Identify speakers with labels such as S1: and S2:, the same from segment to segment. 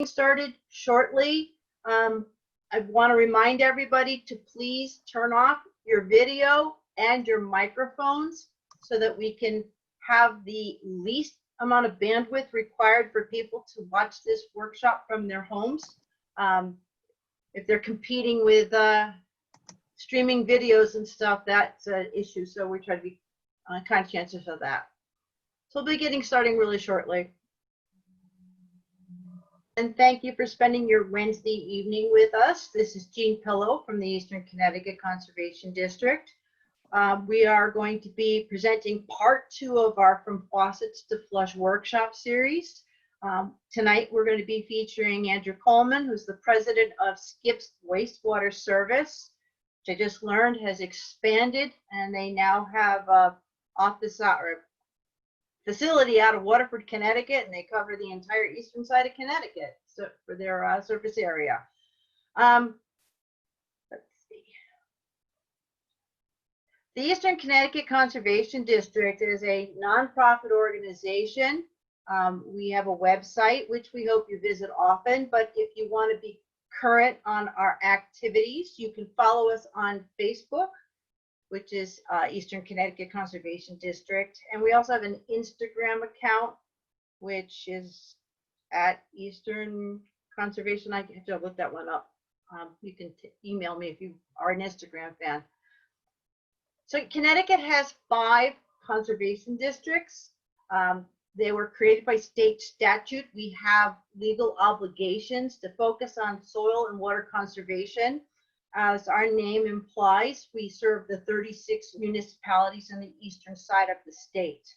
S1: Started shortly. I want to remind everybody to please turn off your video and your microphones so that we can have the least amount of bandwidth required for people to watch this workshop from their homes. If they're competing with streaming videos and stuff, that's an issue. So we try to be conscientious of that. So we'll be getting starting really shortly. And thank you for spending your Wednesday evening with us. This is Jean Pillow from the Eastern Connecticut Conservation District. We are going to be presenting part 2 of our From Faucets to Flush workshop series. Tonight we're going to be featuring Andrew Coleman, who's the president of SCIP's Wastewater Service, which I just learned has expanded, and they now have an office or facility out of Waterford, Connecticut, and they cover the entire eastern side of Connecticut for their service area. Let's see. The Eastern Connecticut Conservation District is a nonprofit organization. We have a website, which we hope you visit often, but if you want to be current on our activities, you can follow us on Facebook, which is Eastern Connecticut Conservation District. And we also have an Instagram account, which is at Eastern Conservation. I have to look that one up. You can email me if you are an Instagram fan. So Connecticut has 5 conservation districts. They were created by state statute. We have legal obligations to focus on soil and water conservation. As our name implies, we serve the 36 municipalities on the eastern side of the state.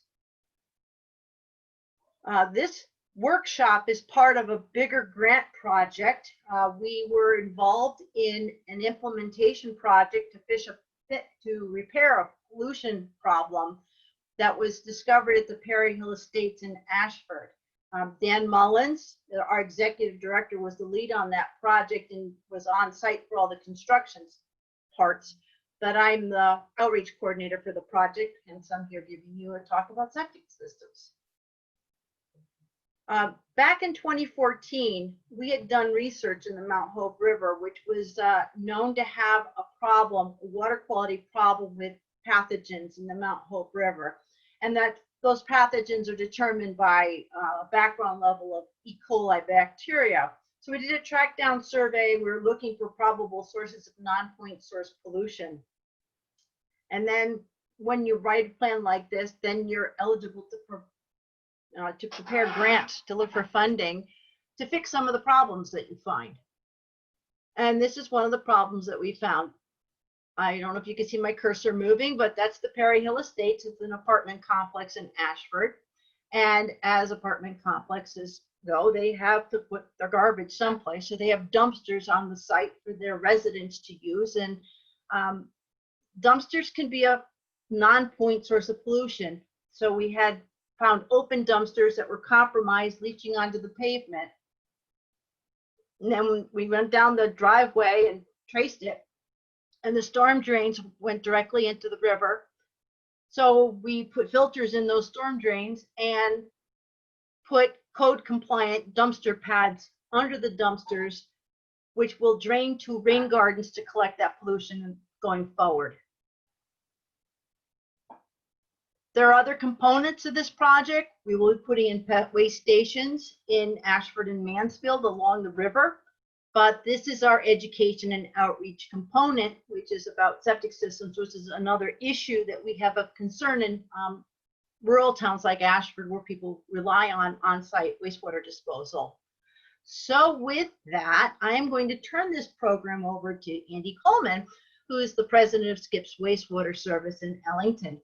S1: This workshop is part of a bigger grant project. We were involved in an implementation project to repair a pollution problem that was discovered at the Perry Hill Estates in Ashford. Dan Mullins, our executive director, was the lead on that project and was on site for all the construction parts. But I'm the outreach coordinator for the project, and so I'm here giving you a talk about septic systems. Back in 2014, we had done research in the Mount Hope River, which was known to have a problem, a water quality problem with pathogens in the Mount Hope River, and that those pathogens are determined by a background level of E. coli bacteria. So we did a track down survey. We were looking for probable sources of non-point source pollution. And then when you write a plan like this, then you're eligible to prepare grants, to look for funding to fix some of the problems that you find. And this is one of the problems that we found. I don't know if you can see my cursor moving, but that's the Perry Hill Estates. It's an apartment complex in Ashford. And as apartment complexes go, they have to put their garbage someplace. So they have dumpsters on the site for their residents to use. And dumpsters can be a non-point source of pollution. So we had found open dumpsters that were compromised, leaching onto the pavement. And then we went down the driveway and traced it. And the storm drains went directly into the river. So we put filters in those storm drains and put code compliant dumpster pads under the dumpsters, which will drain to rain gardens to collect that pollution going forward. There are other components of this project. We will be putting in pet waste stations in Ashford and Mansfield along the river. But this is our education and outreach component, which is about septic systems, which is another issue that we have of concern in rural towns like Ashford, where people rely on on-site wastewater disposal. So with that, I am going to turn this program over to Andy Coleman, who is the president of SCIP's Wastewater Service in Ellington.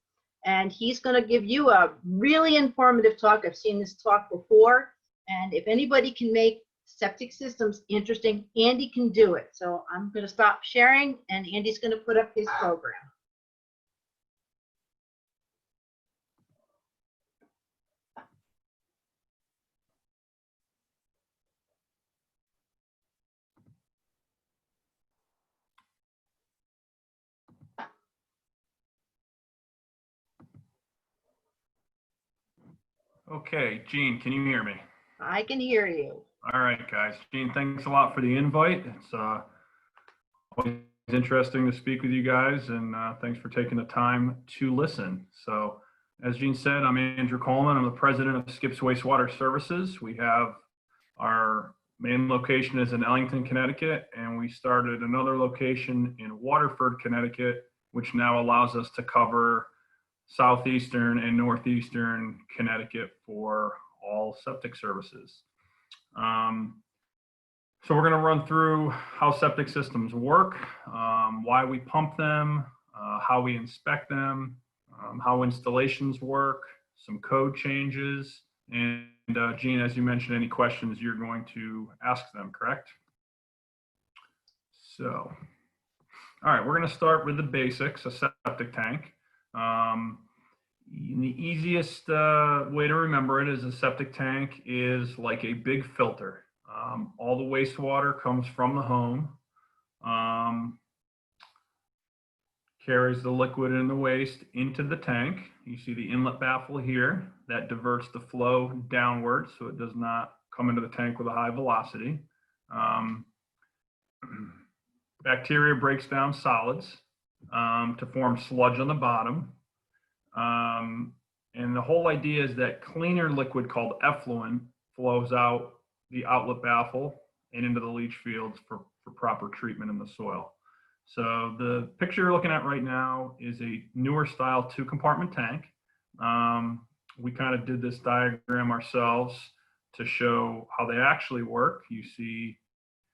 S1: And he's going to give you a really informative talk. I've seen this talk before, and if anybody can make septic systems interesting, Andy can do it. So I'm going to stop sharing, and Andy's going to put up his program.
S2: Okay, Jean, can you hear me?
S1: I can hear you.
S2: All right, guys. Gene, thanks a lot for the invite. It's always interesting to speak with you guys, and thanks for taking the time to listen. So, as Gene said, I'm Andrew Coleman. I'm the president of Skip's Wastewater Services. We have our main location is in Ellington, Connecticut, and we started another location in Waterford, Connecticut, which now allows us to cover southeastern and northeastern Connecticut for all septic services. Um, so we're going to run through how septic systems work, why we pump them, how we inspect them, how installations work, some code changes, and Gene, as you mentioned, any questions you're going to ask them, correct? So, all right, we're going to start with the basics, a septic tank. The easiest way to remember it is a septic tank is like a big filter. All the wastewater comes from the home, carries the liquid and the waste into the tank. You see the inlet baffle here that diverts the flow downward so it does not come into the tank with a high velocity. Bacteria breaks down solids to form sludge on the bottom. And the whole idea is that cleaner liquid called effluent flows out the outlet baffle and into the leach fields for proper treatment in the soil. So the picture you're looking at right now is a newer style 2-compartment tank. We kind of did this diagram ourselves to show how they actually work. You see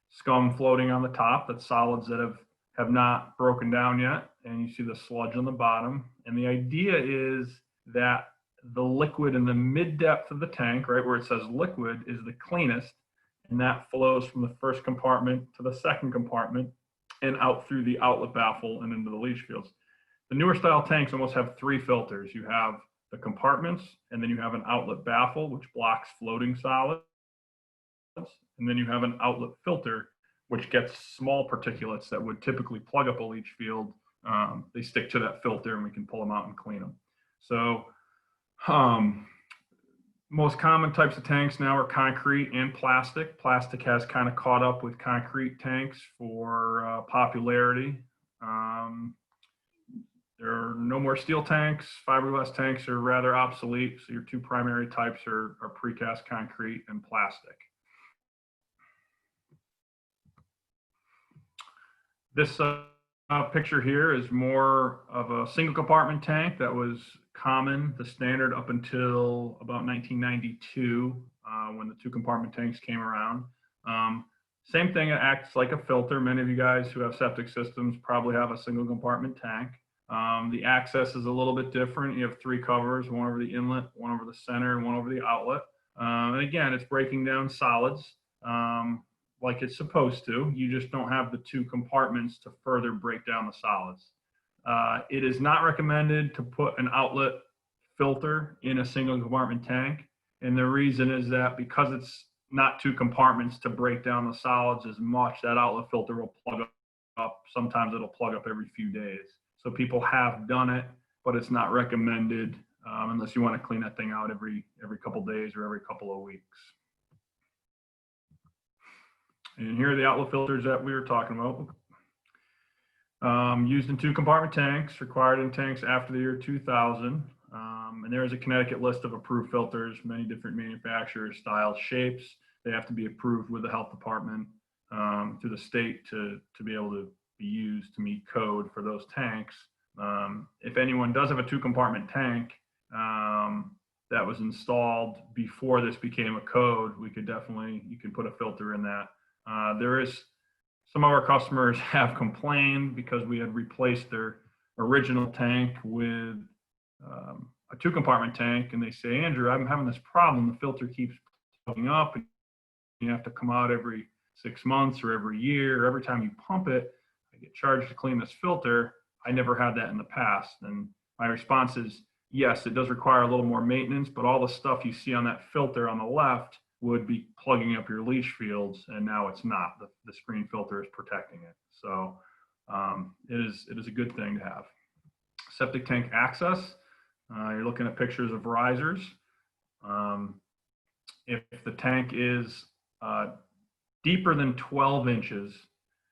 S2: scum floating on the top, that's solids that have not broken down yet, and you see the sludge on the bottom. And the idea is that the liquid in the mid-depth of the tank, right where it says liquid, is the cleanest, and that flows from the first compartment to the second compartment and out through the outlet baffle and into the leach fields. The newer style tanks almost have 3 filters. You have the compartments, and then you have an outlet baffle, which blocks floating solids, and then you have an outlet filter, which gets small particulates that would typically plug up a leach field. They stick to that filter and we can pull them out and clean them. So most common types of tanks now are concrete and plastic. Plastic has kind of caught up with concrete tanks for popularity. There are no more steel tanks. Fiberglass tanks are rather obsolete. So your 2 primary types are precast concrete and plastic. This picture here is more of a single compartment tank that was common, the standard up until about 1992 when the 2-compartment tanks came around. Same thing, it acts like a filter. Many of you guys who have septic systems probably have a single compartment tank. The access is a little bit different. You have 3 covers, one over the inlet, one over the center, and one over the outlet. And again, it's breaking down solids like it's supposed to. You just don't have the 2 compartments to further break down the solids. It is not recommended to put an outlet filter in a single compartment tank. And the reason is that because it's not 2 compartments to break down the solids as much, that outlet filter will plug up. Sometimes it'll plug up every few days. So people have done it, but it's not recommended unless you want to clean that thing out every couple days or every couple of weeks. And here are the outlet filters that we were talking about. Used in 2-compartment tanks, required in tanks after the year 2000. And there is a Connecticut list of approved filters, many different manufacturers, styles, shapes. They have to be approved with the health department through the state to be able to be used to meet code for those tanks. If anyone does have a 2-compartment tank that was installed before this became a code, you can put a filter in that. There is some of our customers have complained because we had replaced their original tank with a 2-compartment tank, and they say, Andrew, I'm having this problem. The filter keeps plugging up, and you have to come out every 6 months or every year. Every time you pump it, I get charged to clean this filter. I never had that in the past. And my response is, yes, it does require a little more maintenance, but all the stuff you see on that filter on the left would be plugging up your leach fields, and now it's not. The screen filter is protecting it. So it is a good thing to have. Septic tank access. You're looking at pictures of risers. if the tank is deeper than 12 inches,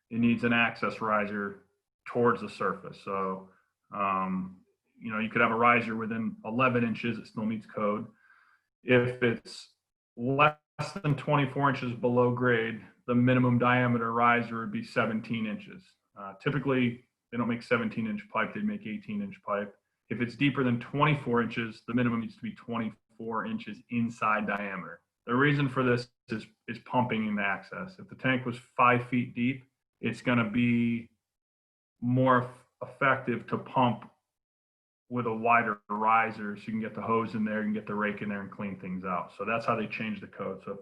S2: it needs an access riser towards the surface. So, you could have a riser within 11 inches, it still meets code. If it's less than 24 inches below grade, the minimum diameter riser would be 17 inches. Typically, they don't make 17-inch pipe, they make 18-inch pipe. If it's deeper than 24 inches, the minimum needs to be 24 inches inside diameter. The reason for this is pumping in the access. If the tank was 5 feet deep, it's going to be more effective to pump with a wider riser so you can get the hose in there, you can get the rake in there and clean things out. So that's how they change the code. So if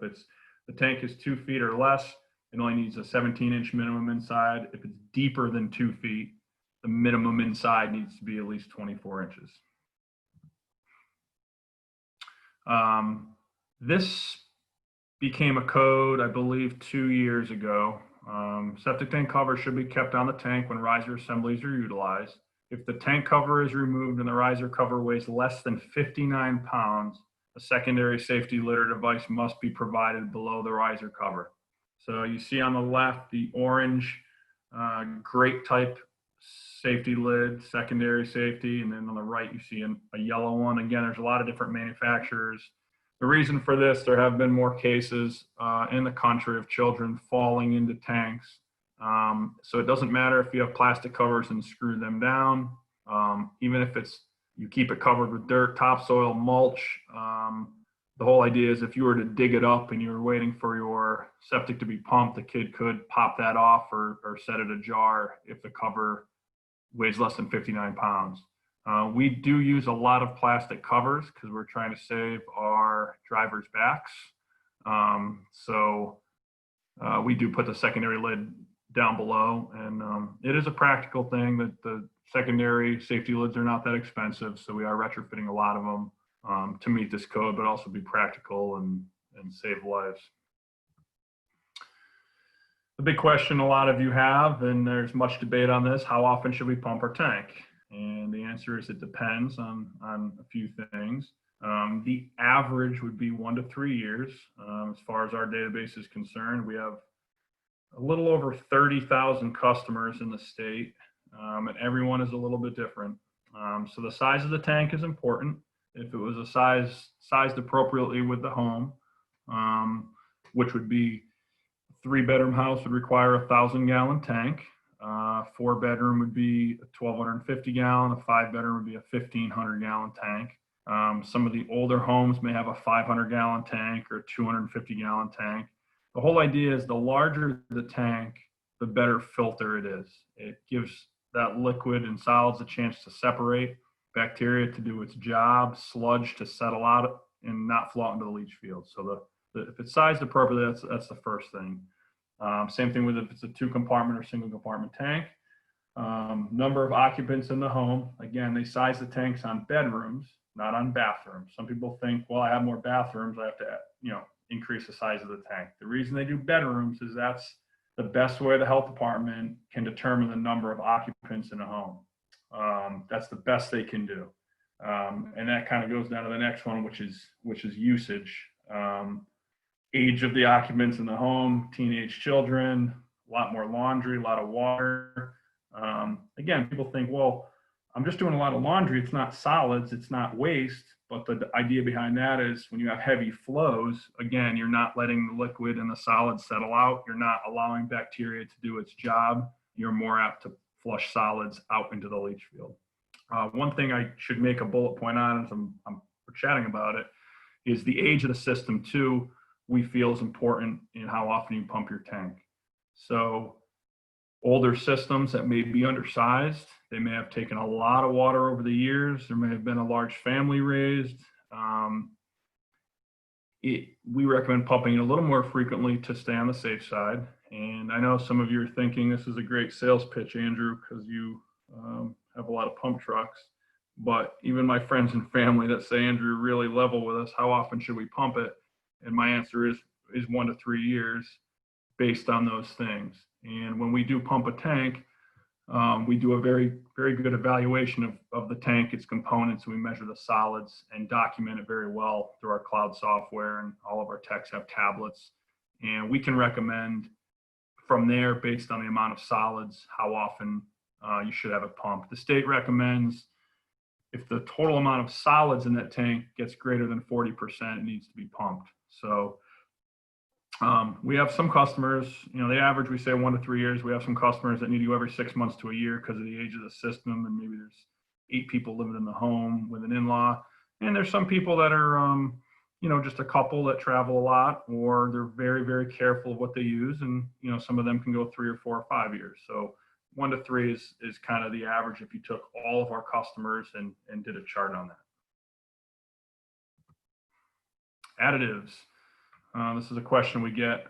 S2: the tank is 2 feet or less, it only needs a 17-inch minimum inside. If it's deeper than 2 feet, the minimum inside needs to be at least 24 inches. This became a code, I believe, 2 years ago. Septic tank cover should be kept on the tank when riser assemblies are utilized. If the tank cover is removed and the riser cover weighs less than 59 pounds, a secondary safety lid or device must be provided below the riser cover. So you see on the left, the orange grate type safety lid, secondary safety, and then on the right, you see a yellow one. Again, there's a lot of different manufacturers. The reason for this, there have been more cases in the country of children falling into tanks. So it doesn't matter if you have plastic covers and screw them down. Even if you keep it covered with dirt, topsoil, mulch. The whole idea is if you were to dig it up and you were waiting for your septic to be pumped, the kid could pop that off or set it ajar if the cover weighs less than 59 pounds. We do use a lot of plastic covers because we're trying to save our drivers' backs. We do put the secondary lid down below, and it is a practical thing that the secondary safety lids are not that expensive, so we are retrofitting a lot of them to meet this code, but also be practical and save lives. The big question a lot of you have, and there's much debate on this, how often should we pump our tank? And the answer is it depends on a few things. The average would be 1 to 3 years. As far as our database is concerned, we have a little over 30,000 customers in the state, and everyone is a little bit different. So the size of the tank is important. If it was sized appropriately with the home, which would be 3-bedroom house would require a 1,000-gallon tank. 4-bedroom would be a 1,250 gallon. A 5-bedroom would be a 1,500-gallon tank. Some of the older homes may have a 500-gallon tank or a 250-gallon tank. The whole idea is the larger the tank, the better filter it is. It gives that liquid and solids a chance to separate, bacteria to do its job, sludge to settle out and not flow out into the leach field. So if it's sized appropriately, that's the first thing. Same thing with if it's a 2-compartment or single compartment tank. Number of occupants in the home. Again, they size the tanks on bedrooms, not on bathrooms. Some people think, well, I have more bathrooms, I have to, increase the size of the tank. The reason they do bedrooms is that's the best way the health department can determine the number of occupants in a home. That's the best they can do. And that kind of goes down to the next one, which is usage. Age of the occupants in the home, teenage children, a lot more laundry, a lot of water. Again, people think, well, I'm just doing a lot of laundry. It's not solids, it's not waste. But the idea behind that is when you have heavy flows, again, you're not letting the liquid and the solids settle out. You're not allowing bacteria to do its job. You're more apt to flush solids out into the leach field. One thing I should make a bullet point on as we're chatting about it is the age of the system too, we feel is important in how often you pump your tank. So older systems that may be undersized, they may have taken a lot of water over the years. There may have been a large family raised. We recommend pumping it a little more frequently to stay on the safe side. And I know some of you are thinking this is a great sales pitch, Andrew, because you have a lot of pump trucks. But even my friends and family that say, Andrew, really level with us, how often should we pump it? And my answer is 1 to 3 years based on those things. And when we do pump a tank, We do a very, very good evaluation of the tank, its components. We measure the solids and document it very well through our cloud software, and all of our techs have tablets. And we can recommend from there, based on the amount of solids, how often you should have it pumped. The state recommends if the total amount of solids in that tank gets greater than 40%, it needs to be pumped. So we have some customers, the average we say 1 to 3 years. We have some customers that need to go every 6 months to a year because of the age of the system, and maybe there's 8 people living in the home with an in-law. And there's some people that are, just a couple that travel a lot, or they're very, very careful of what they use. And, some of them can go 3 or 4 or 5 years. So 1 to 3 is kind of the average if you took all of our customers and did a chart on that. Additives. This is a question we get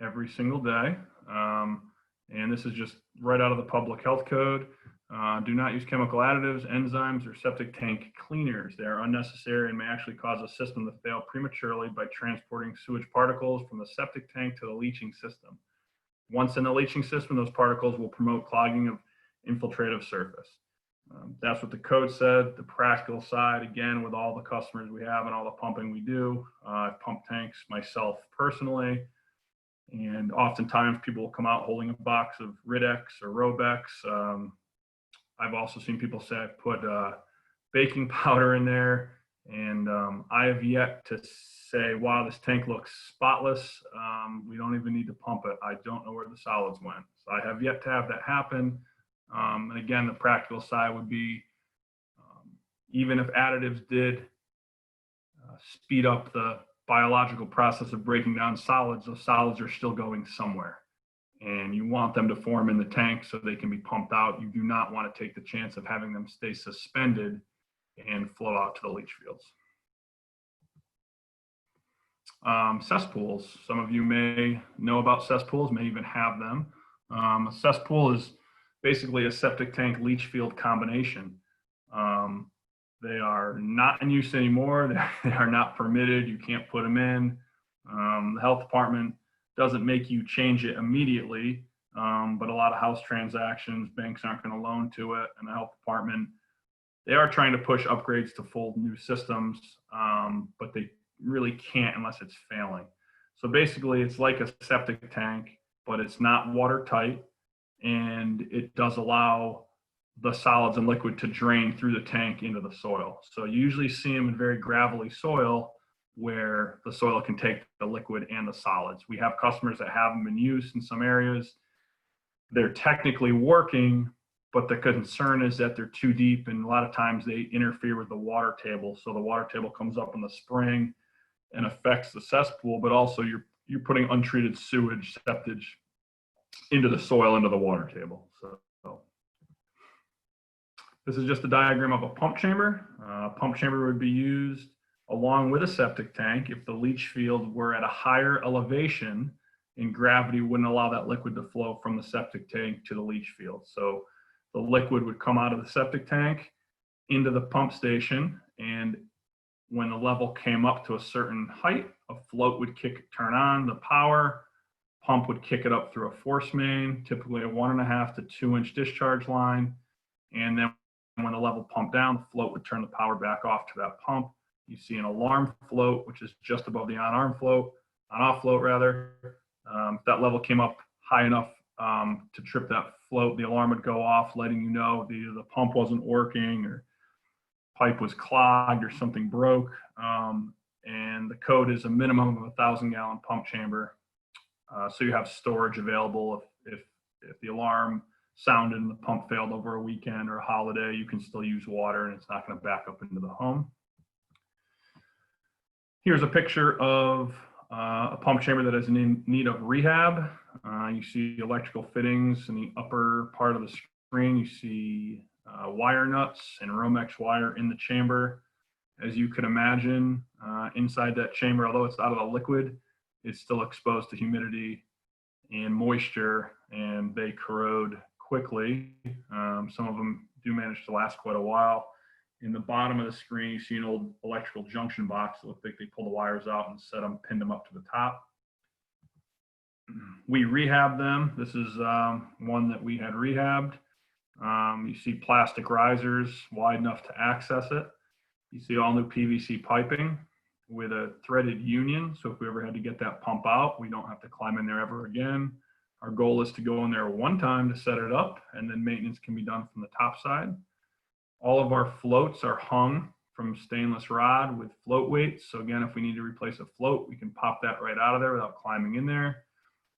S2: every single day. And this is just right out of the public health code. Do not use chemical additives, enzymes, or septic tank cleaners. They are unnecessary and may actually cause a system to fail prematurely by transporting sewage particles from the septic tank to the leaching system. Once in the leaching system, those particles will promote clogging of infiltrative surface. That's what the code said. The practical side, again, with all the customers we have and all the pumping we do, I've pumped tanks myself personally. And oftentimes people will come out holding a box of Ridex or Robex. I've also seen people say I've put baking powder in there, and I have yet to say, wow, this tank looks spotless. We don't even need to pump it. I don't know where the solids went. So I have yet to have that happen. And again, the practical side would be, even if additives did speed up the biological process of breaking down solids, those solids are still going somewhere. And you want them to form in the tank so they can be pumped out. You do not want to take the chance of having them stay suspended and flow out to the leach fields. Cesspools. Some of you may know about cesspools, may even have them. A cesspool is basically a septic tank leach field combination. They are not in use anymore. They are not permitted. You can't put them in. The health department doesn't make you change it immediately, but a lot of house transactions, banks aren't going to loan to it, and the health department, they are trying to push upgrades to full new systems, but they really can't unless it's failing. So basically, it's like a septic tank, but it's not watertight, and it does allow the solids and liquid to drain through the tank into the soil. So you usually see them in very gravelly soil where the soil can take the liquid and the solids. We have customers that have them in use in some areas. They're technically working, but the concern is that they're too deep, and a lot of times they interfere with the water table. So the water table comes up in the spring and affects the cesspool, but also you're putting untreated sewage, septage into the soil, into the water table. So this is just a diagram of a pump chamber. A pump chamber would be used along with a septic tank if the leach field were at a higher elevation and gravity wouldn't allow that liquid to flow from the septic tank to the leach field. So the liquid would come out of the septic tank into the pump station, and when the level came up to a certain height, a float would turn on the power, pump would kick it up through a force main, typically a 1.5 to 2 inch discharge line. And then when the level pumped down, the float would turn the power back off to that pump. You see an alarm float, which is just above the on-off float rather. If that level came up high enough to trip that float, the alarm would go off, letting you know either the pump wasn't working or pipe was clogged or something broke. And the code is a minimum of a 1,000-gallon pump chamber. So you have storage available if the alarm sounded and the pump failed over a weekend or a holiday, you can still use water and it's not going to back up into the home. Here's a picture of a pump chamber that is in need of rehab. You see electrical fittings in the upper part of the screen. You see wire nuts and Romex wire in the chamber. As you could imagine, inside that chamber, although it's out of the liquid, it's still exposed to humidity and moisture, and they corrode quickly. Some of them do manage to last quite a while. In the bottom of the screen, you see an old electrical junction box that looks like they pull the wires out and pinned them up to the top. We rehab them. This is one that we had rehabbed. You see plastic risers wide enough to access it. You see all new PVC piping with a threaded union. So if we ever had to get that pump out, we don't have to climb in there ever again. Our goal is to go in there one time to set it up, and then maintenance can be done from the top side. All of our floats are hung from stainless rod with float weights. So again, if we need to replace a float, we can pop that right out of there without climbing in there.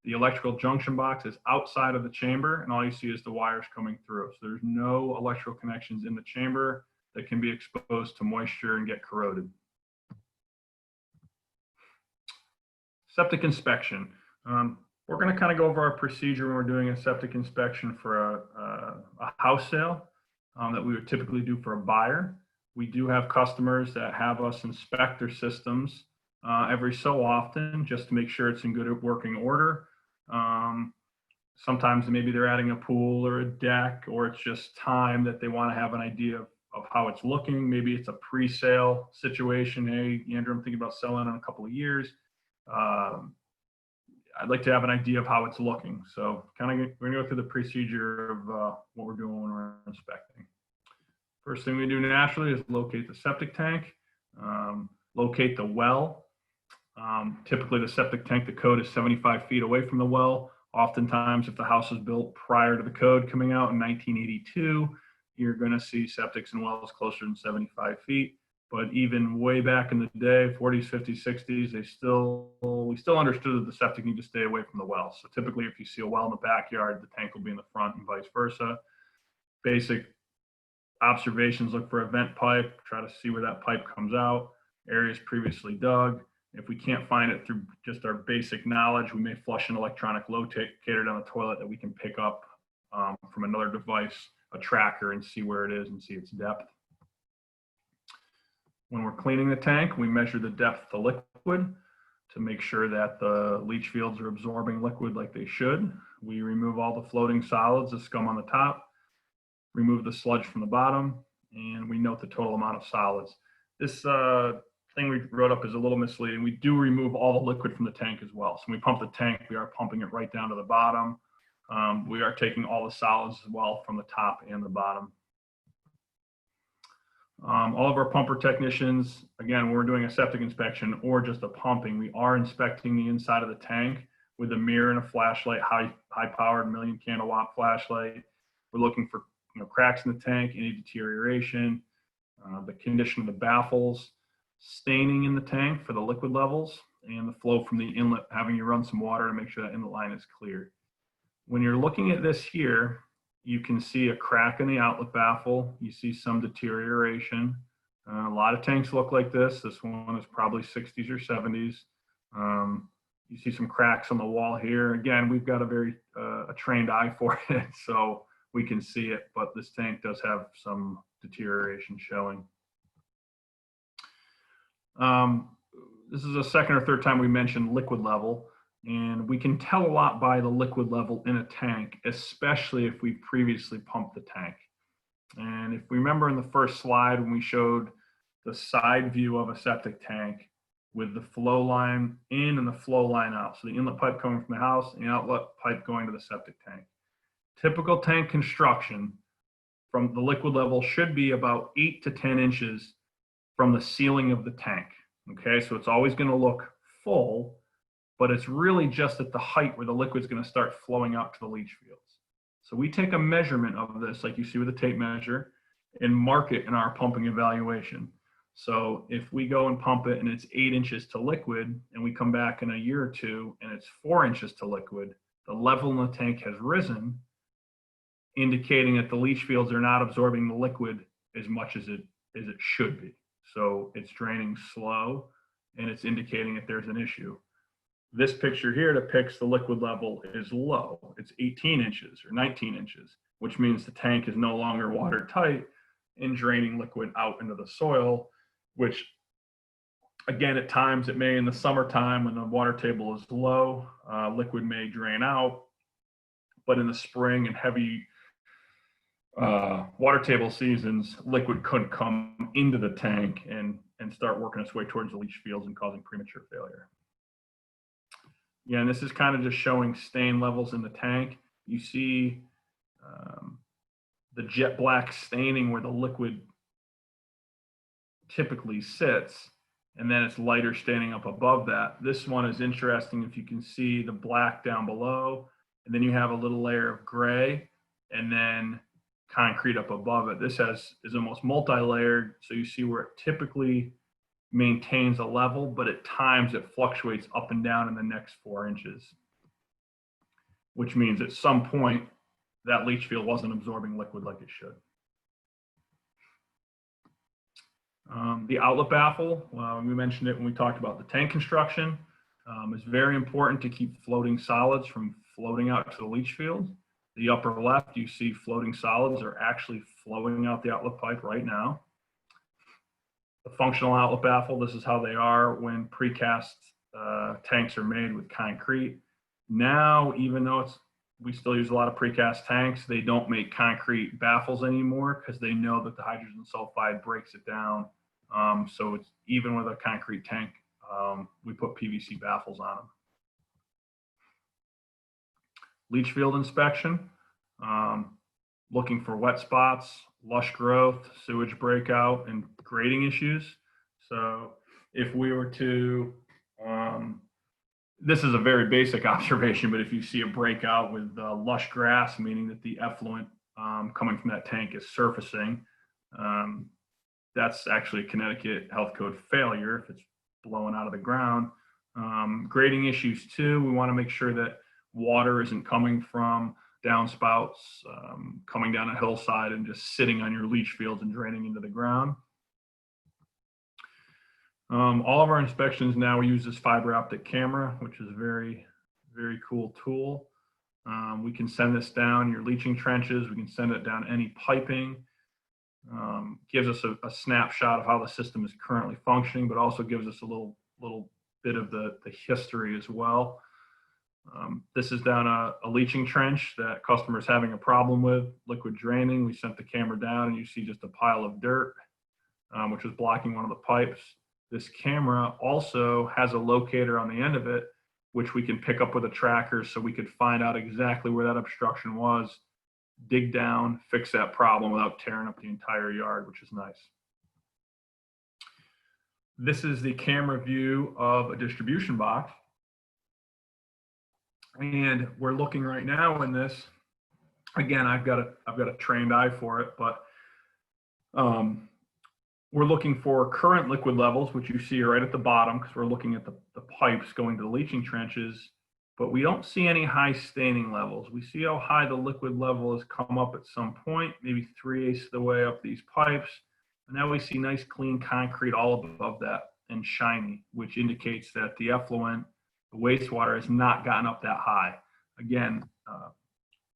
S2: The electrical junction box is outside of the chamber, and all you see is the wires coming through. So there's no electrical connections in the chamber that can be exposed to moisture and get corroded. Septic inspection. We're going to kind of go over our procedure when we're doing a septic inspection for a house sale that we would typically do for a buyer. We do have customers that have us inspect their systems every so often just to make sure it's in good working order. Sometimes maybe they're adding a pool or a deck, or it's just time that they want to have an idea of how it's looking. Maybe it's a pre-sale situation. Hey, Andrew, I'm thinking about selling in a couple of years. I'd like to have an idea of how it's looking. So we're gonna go through the procedure of what we're doing when we're inspecting. First thing we do naturally is locate the septic tank, locate the well. Typically the septic tank, the code is 75 feet away from the well. Oftentimes, if the house was built prior to the code coming out in 1982, you're going to see septics and wells closer than 75 feet. But even way back in the day, 40s, 50s, 60s, we still understood that the septic needed to stay away from the well. So typically, if you see a well in the backyard, the tank will be in the front and vice versa. Basic observations: look for a vent pipe, try to see where that pipe comes out, areas previously dug. If we can't find it through just our basic knowledge, we may flush an electronic locator down the toilet that we can pick up from another device, a tracker, and see where it is and see its depth. When we're cleaning the tank, we measure the depth of the liquid to make sure that the leach fields are absorbing liquid like they should. We remove all the floating solids, the scum on the top, remove the sludge from the bottom, and we note the total amount of solids. This thing we wrote up is a little misleading. We do remove all the liquid from the tank as well. So when we pump the tank, we are pumping it right down to the bottom. We are taking all the solids as well from the top and the bottom. All of our pumper technicians, again, when we're doing a septic inspection or just a pumping, we are inspecting the inside of the tank with a mirror and a flashlight, high-powered 1,000,000 candle-watt flashlight. We're looking for cracks in the tank, any deterioration, the condition of the baffles, staining in the tank for the liquid levels, and the flow from the inlet, having you run some water to make sure that inlet line is clear. When you're looking at this here, you can see a crack in the outlet baffle. You see some deterioration. A lot of tanks look like this. This one is probably 60s or 70s. You see some cracks on the wall here. Again, we've got a trained eye for it, so we can see it, but this tank does have some deterioration showing. This is the second or third time we mentioned liquid level, and we can tell a lot by the liquid level in a tank, especially if we previously pumped the tank. And if we remember in the first slide when we showed the side view of a septic tank with the flow line in and the flow line out, so the inlet pipe coming from the house and the outlet pipe going to the septic tank. Typical tank construction from the liquid level should be about 8 to 10 inches from the ceiling of the tank. Okay, so it's always going to look full, but it's really just at the height where the liquid's going to start flowing out to the leach fields. So we take a measurement of this, like you see with a tape measure, and mark it in our pumping evaluation. So if we go and pump it and it's 8 inches to liquid, and we come back in a year or two and it's 4 inches to liquid, the level in the tank has risen, indicating that the leach fields are not absorbing the liquid as much as it should be. So it's draining slow, and it's indicating that there's an issue. This picture here depicts the liquid level is low. It's 18 inches or 19 inches, which means the tank is no longer watertight and draining liquid out into the soil, which again, at times it may in the summertime when the water table is low, liquid may drain out, but in the spring and heavy water table seasons, liquid could come into the tank and start working its way towards the leach fields and causing premature failure. Yeah, and this is kind of just showing stain levels in the tank. You see the jet black staining where the liquid typically sits, and then it's lighter staining up above that. This one is interesting. If you can see the black down below, and then you have a little layer of gray, and then concrete up above it. This is almost multi-layered, so you see where it typically maintains a level, but at times it fluctuates up and down in the next 4 inches, which means at some point that leach field wasn't absorbing liquid like it should. The outlet baffle, we mentioned it when we talked about the tank construction. It's very important to keep floating solids from floating out to the leach field. The upper left, you see floating solids are actually flowing out the outlet pipe right now. The functional outlet baffle, this is how they are when precast tanks are made with concrete. Now, even though we still use a lot of precast tanks, they don't make concrete baffles anymore because they know that the hydrogen sulfide breaks it down. So it's even with a concrete tank, we put PVC baffles on them. Leach field inspection, looking for wet spots, lush growth, sewage breakout, and grading issues. So if we were to, this is a very basic observation, but if you see a breakout with lush grass, meaning that the effluent coming from that tank is surfacing, that's actually a Connecticut Health Code failure if it's blowing out of the ground. Grading issues too, we want to make sure that water isn't coming from downspouts, coming down a hillside and just sitting on your leach fields and draining into the ground. All of our inspections now, we use this fiber optic camera, which is a very, very cool tool. We can send this down your leaching trenches. We can send it down any piping. Gives us a snapshot of how the system is currently functioning, but also gives us a little bit of the history as well. This is down a leaching trench that customer's having a problem with, liquid draining. We sent the camera down and you see just a pile of dirt, which was blocking one of the pipes. This camera also has a locator on the end of it, which we can pick up with a tracker so we could find out exactly where that obstruction was, dig down, fix that problem without tearing up the entire yard, which is nice. This is the camera view of a distribution box. And we're looking right now in this, again, I've got a trained eye for it, but we're looking for current liquid levels, which you see right at the bottom because we're looking at the pipes going to the leaching trenches, but we don't see any high staining levels. We see how high the liquid level has come up at some point, maybe 3/8 of the way up these pipes. And now we see nice clean concrete all above that and shiny, which indicates that the effluent, the wastewater, has not gotten up that high. Again,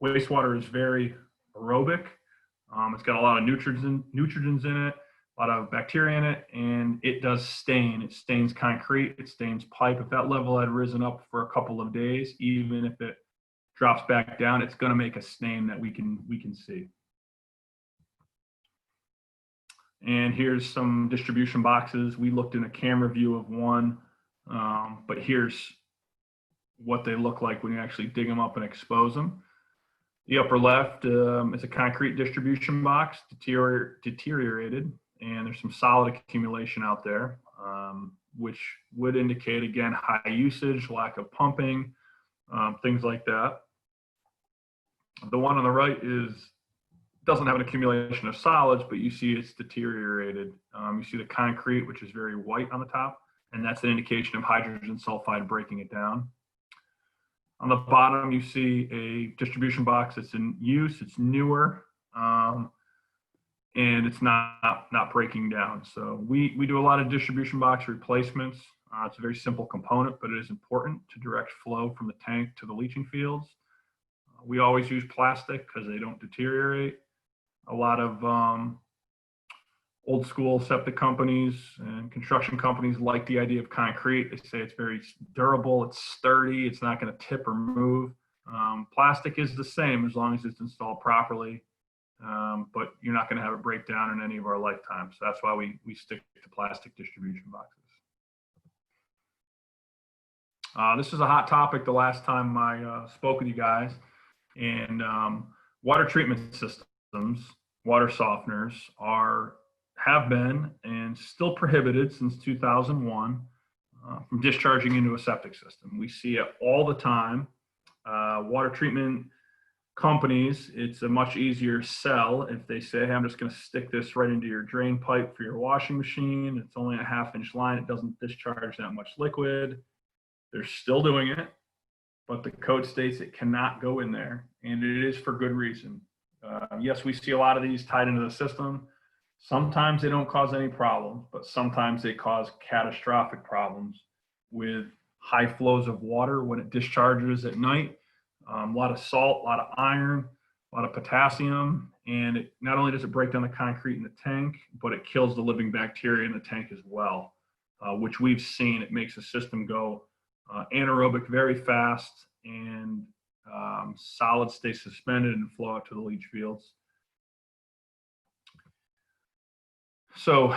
S2: wastewater is very aerobic. It's got a lot of nutrients in it, a lot of bacteria in it, and it does stain. It stains concrete, it stains pipe. If that level had risen up for a couple of days, even if it drops back down, it's going to make a stain that we can see. And here's some distribution boxes. We looked in a camera view of one, but here's what they look like when you actually dig them up and expose them. The upper left is a concrete distribution box, deteriorated, and there's some solid accumulation out there, which would indicate, again, high usage, lack of pumping, things like that. The one on the right doesn't have an accumulation of solids, but you see it's deteriorated. You see the concrete, which is very white on the top, and that's an indication of hydrogen sulfide breaking it down. On the bottom, you see a distribution box that's in use. It's newer, and it's not breaking down. So we do a lot of distribution box replacements. It's a very simple component, but it is important to direct flow from the tank to the leaching fields. We always use plastic because they don't deteriorate. A lot of old school septic companies and construction companies like the idea of concrete. They say it's very durable, it's sturdy, it's not going to tip or move. Plastic is the same as long as it's installed properly, but you're not going to have it break down in any of our lifetimes. So that's why we stick to plastic distribution boxes. This is a hot topic the last time I spoke with you guys, and water treatment systems. systems, water softeners have been and still prohibited since 2001 from discharging into a septic system. We see it all the time. Water treatment companies, it's a much easier sell if they say, hey, I'm just going to stick this right into your drain pipe for your washing machine. It's only a 1/2-inch line. It doesn't discharge that much liquid. They're still doing it, but the code states it cannot go in there, and it is for good reason. Yes, we see a lot of these tied into the system. Sometimes they don't cause any problems, but sometimes they cause catastrophic problems with high flows of water when it discharges at night. A lot of salt, a lot of iron, a lot of potassium, and it, not only does it break down the concrete in the tank, but it kills the living bacteria in the tank as well, which we've seen. It makes the system go anaerobic very fast, and solids stay suspended and flow out to the leach fields. So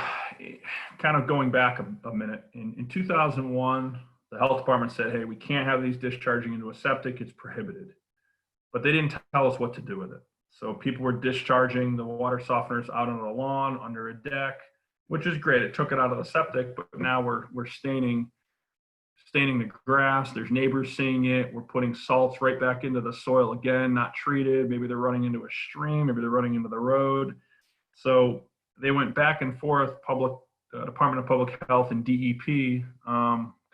S2: kind of going back a minute, in 2001, the health department said, hey, we can't have these discharging into a septic, it's prohibited. But they didn't tell us what to do with it. So people were discharging the water softeners out on the lawn, under a deck, which is great. It took it out of the septic, but now we're staining the grass. There's neighbors seeing it. We're putting salts right back into the soil again, not treated. Maybe they're running into a stream, maybe they're running into the road. So they went back and forth, Department of Public Health and DEP,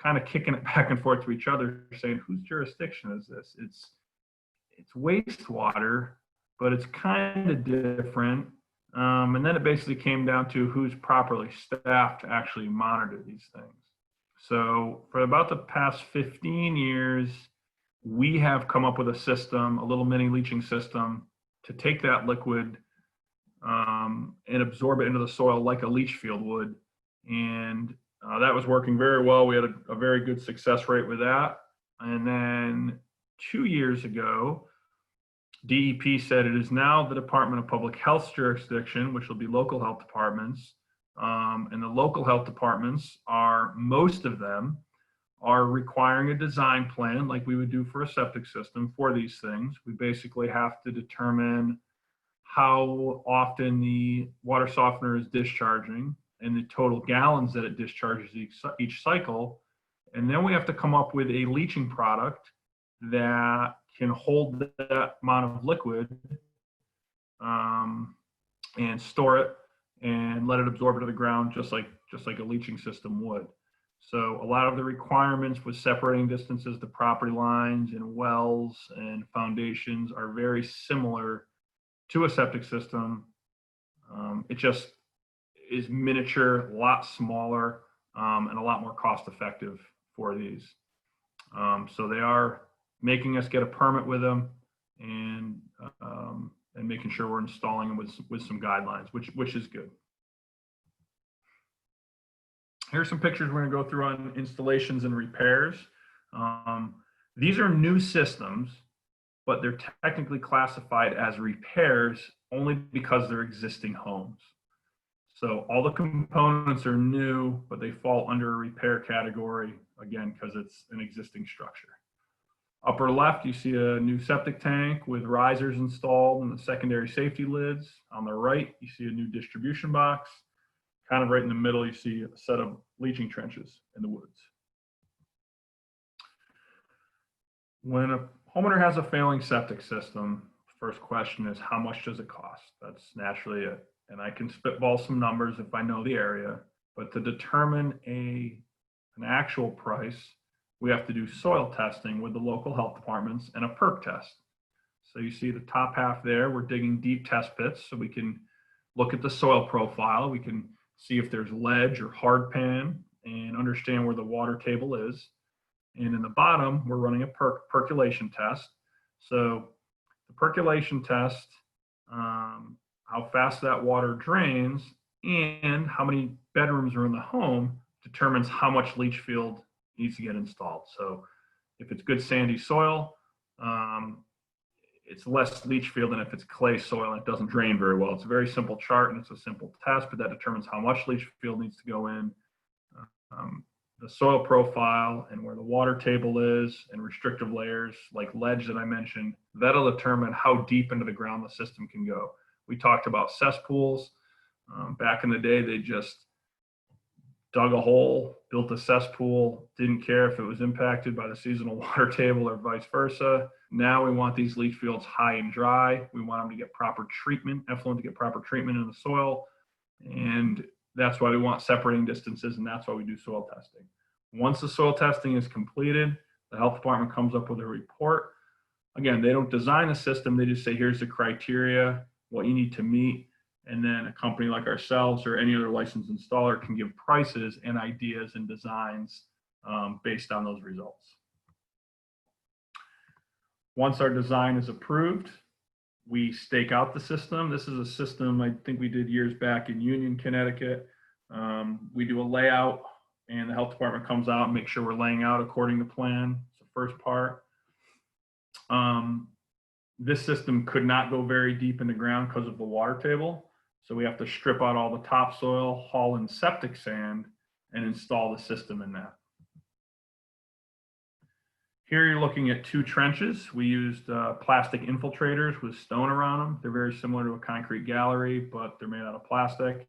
S2: kind of kicking it back and forth to each other, saying, whose jurisdiction is this? It's wastewater, but it's kind of different. And then it basically came down to who's properly staffed to actually monitor these things. So for about the past 15 years, we have come up with a system, a little mini leaching system, to take that liquid and absorb it into the soil like a leach field would. And that was working very well. We had a very good success rate with that. And then 2 years ago, DEP said it is now the Department of Public Health's jurisdiction, which will be local health departments. And the local health departments most of them are requiring a design plan like we would do for a septic system for these things. We basically have to determine how often the water softener is discharging and the total gallons that it discharges each cycle. And then we have to come up with a leaching product that can hold that amount of liquid and store it and let it absorb into the ground just like a leaching system would. So a lot of the requirements with separating distances to property lines and wells and foundations are very similar to a septic system. It just is miniature, a lot smaller, and a lot more cost effective for these. So they are making us get a permit with them and making sure we're installing them with some guidelines, which is good. Here's some pictures we're going to go through on installations and repairs. These are new systems, but they're technically classified as repairs only because they're existing homes. So all the components are new, but they fall under a repair category, again, because it's an existing structure. Upper left, you see a new septic tank with risers installed and the secondary safety lids. On the right, you see a new distribution box. Kind of right in the middle, you see a set of leaching trenches in the woods. When a homeowner has a failing septic system, first question is, how much does it cost? That's naturally it. And I can spitball some numbers if I know the area, but to determine an actual price, we have to do soil testing with the local health departments and a perk test. So you see the top half there, we're digging deep test pits so we can look at the soil profile. We can see if there's ledge or hard pan and understand where the water table is. And in the bottom, we're running a percolation test. So the percolation test, how fast that water drains and how many bedrooms are in the home determines how much leach field needs to get installed. So if it's good sandy soil, it's less leach field than if it's clay soil and it doesn't drain very well. It's a very simple chart and it's a simple test, but that determines how much leach field needs to go in. The soil profile and where the water table is and restrictive layers like ledge that I mentioned, that'll determine how deep into the ground the system can go. We talked about cesspools. Back in the day, they just dug a hole, built a cesspool, didn't care if it was impacted by the seasonal water table or vice versa. Now we want these leach fields high and dry. We want them to get proper treatment, effluent to get proper treatment in the soil. And that's why we want separating distances, and that's why we do soil testing. Once the soil testing is completed, the health department comes up with a report. Again, they don't design a system, they just say, here's the criteria, what you need to meet. And then a company like ourselves or any other licensed installer can give prices and ideas and designs based on those results. Once our design is approved, we stake out the system. This is a system I think we did years back in Union, Connecticut. We do a layout and the health department comes out and makes sure we're laying out according to plan. It's the first part. This system could not go very deep in the ground because of the water table. So we have to strip out all the topsoil, haul in septic sand, and install the system in that. Here you're looking at 2 trenches. We used plastic infiltrators with stone around them. They're very similar to a concrete gallery, but they're made out of plastic.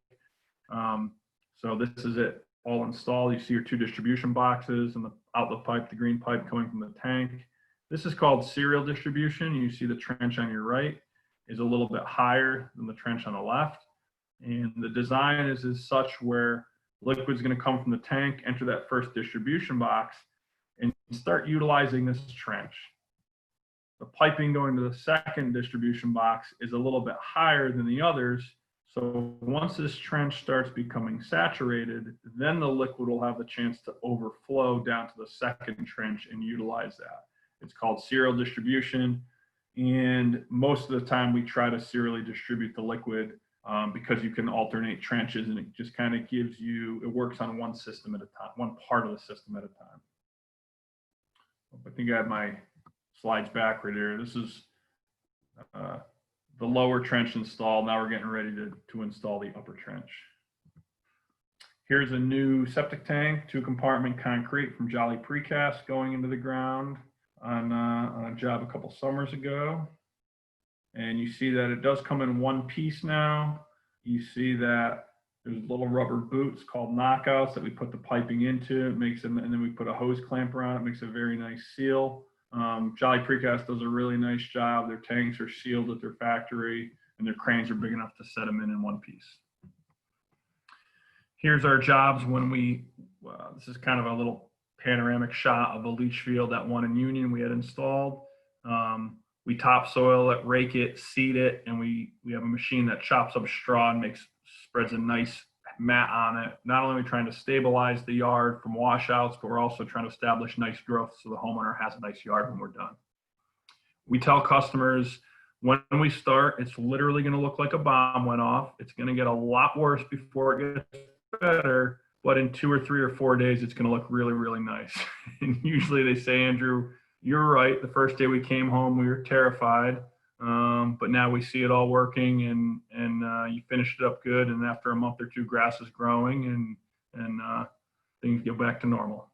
S2: So this is it all installed. You see your 2 distribution boxes and the outlet pipe, the green pipe coming from the tank. This is called serial distribution. You see the trench on your right is a little bit higher than the trench on the left. And the design is such where liquid's going to come from the tank, enter that first distribution box, and start utilizing this trench. The piping going to the second distribution box is a little bit higher than the others. So once this trench starts becoming saturated, then the liquid will have the chance to overflow down to the second trench and utilize that. It's called serial distribution. And most of the time we try to serially distribute the liquid because you can alternate trenches and it just kind of gives you, it works on one system at a time, one part of the system at a time. I think I have my slides back right here. This is the lower trench installed. Now we're getting ready to install the upper trench. Here's a new septic tank, 2-compartment concrete from Jolly Precast going into the ground on a job a couple summers ago. And you see that it does come in one piece now. You see that there's little rubber boots called knockouts that we put the piping into. It makes them, and then we put a hose clamp around it. Makes a very nice seal. Jolly Precast does a really nice job. Their tanks are sealed at their factory, and their cranes are big enough to set them in one piece. Here's our jobs when we. This is kind of a little panoramic shot of a leach field, that one in Union we had installed. We topsoil it, rake it, seed it, and we have a machine that chops up straw and spreads a nice mat on it. Not only are we trying to stabilize the yard from washouts, but we're also trying to establish nice growth so the homeowner has a nice yard when we're done. We tell customers when we start, it's literally going to look like a bomb went off. It's going to get a lot worse before it gets better, but in 2 or 3 or 4 days, it's going to look really, really nice. And usually they say, Andrew, you're right. The first day we came home, we were terrified. But now we see it all working and you finished it up good. And after a month or 2, grass is growing and things go back to normal.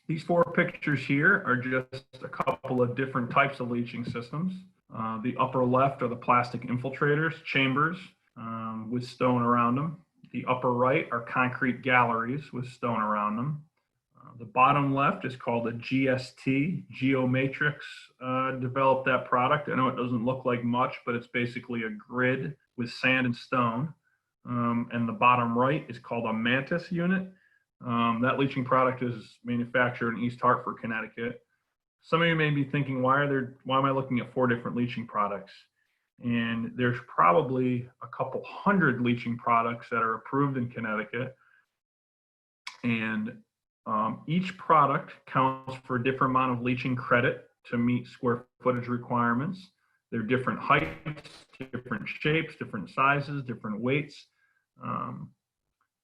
S2: These 4 pictures here are just a couple of different types of leaching systems. The upper left are the plastic infiltrators, chambers with stone around them. The upper right are concrete galleries with stone around them. The bottom left is called a GST, Geomatrix developed that product. I know it doesn't look like much, but it's basically a grid with sand and stone. And the bottom right is called a Mantis unit. That leaching product is manufactured in East Hartford, Connecticut. Some of you may be thinking, why am I looking at 4 different leaching products? And there's probably a couple hundred leaching products that are approved in Connecticut. And each product counts for a different amount of leaching credit to meet square footage requirements. They're different heights, different shapes, different sizes, different weights.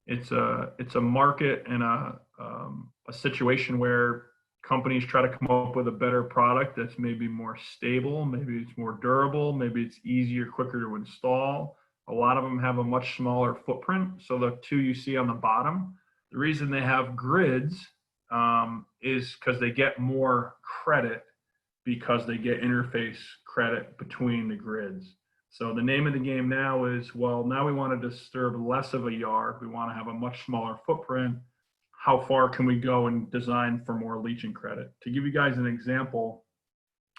S2: It's a market and a situation where companies try to come up with a better product that's maybe more stable, maybe it's more durable, maybe it's easier, quicker to install. A lot of them have a much smaller footprint. So the 2 you see on the bottom, the reason they have grids is because they get more credit because they get interface credit between the grids. So the name of the game now is, well, now we want to disturb less of a yard. We want to have a much smaller footprint. How far can we go and design for more leaching credit? To give you guys an example,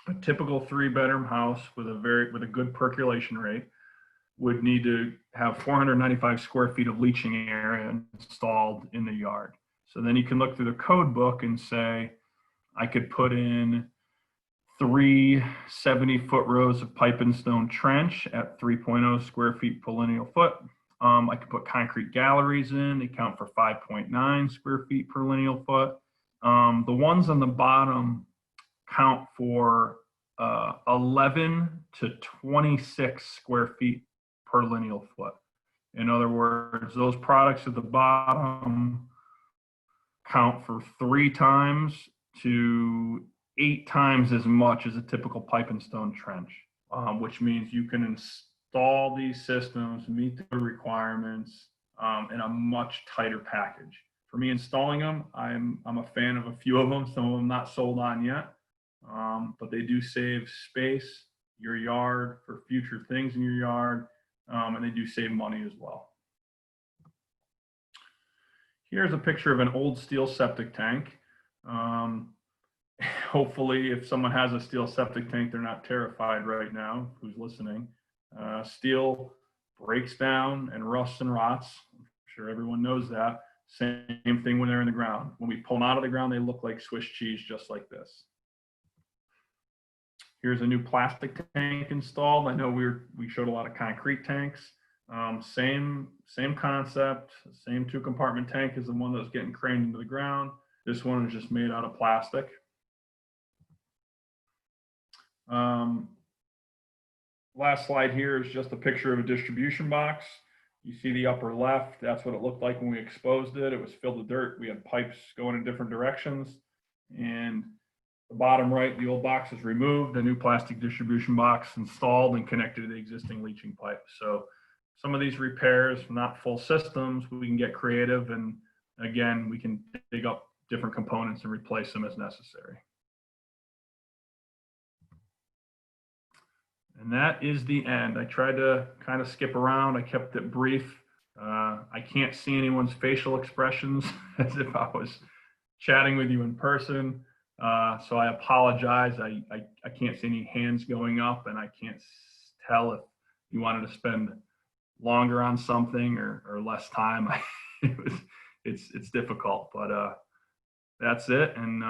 S2: a typical 3-bedroom house with a good percolation rate would need to have 495 square feet of leaching area installed in the yard. So then you can look through the code book and say, I could put in 3 70-foot rows of pipe and stone trench at 3.0 square feet per lineal foot. I could put concrete galleries in. They count for 5.9 square feet per lineal foot. The ones on the bottom count for 11 to 26 square feet per lineal foot. In other words, those products at the bottom count for 3 times to 8 times as much as a typical pipe and stone trench, which means you can install these systems, meet the requirements in a much tighter package. For me installing them, I'm a fan of a few of them, some of them not sold on yet, but they do save space, your yard, for future things in your yard, and they do save money as well. Here's a picture of an old steel septic tank. Hopefully, if someone has a steel septic tank, they're not terrified right now, who's listening. Steel breaks down and rusts and rots. I'm sure everyone knows that. Same thing when they're in the ground. When we pull them out of the ground, they look like Swiss cheese, just like this. Here's a new plastic tank installed. I know we showed a lot of concrete tanks. Same concept, same 2-compartment tank as the one that was getting craned into the ground. This one is just made out of plastic. Last slide here is just a picture of a distribution box. You see the upper left, that's what it looked like when we exposed it. It was filled with dirt. We had pipes going in different directions. And the bottom right, the old box is removed, the new plastic distribution box installed and connected to the existing leaching pipe. So some of these repairs, not full systems, we can get creative, and again, we can dig up different components and replace them as necessary. And that is the end. I tried to kind of skip around. I kept it brief. I can't see anyone's facial expressions as if I was chatting with you in person. So I apologize. I can't see any hands going up, and I can't tell if you wanted to spend longer on something or less time. It's difficult, but that's it. And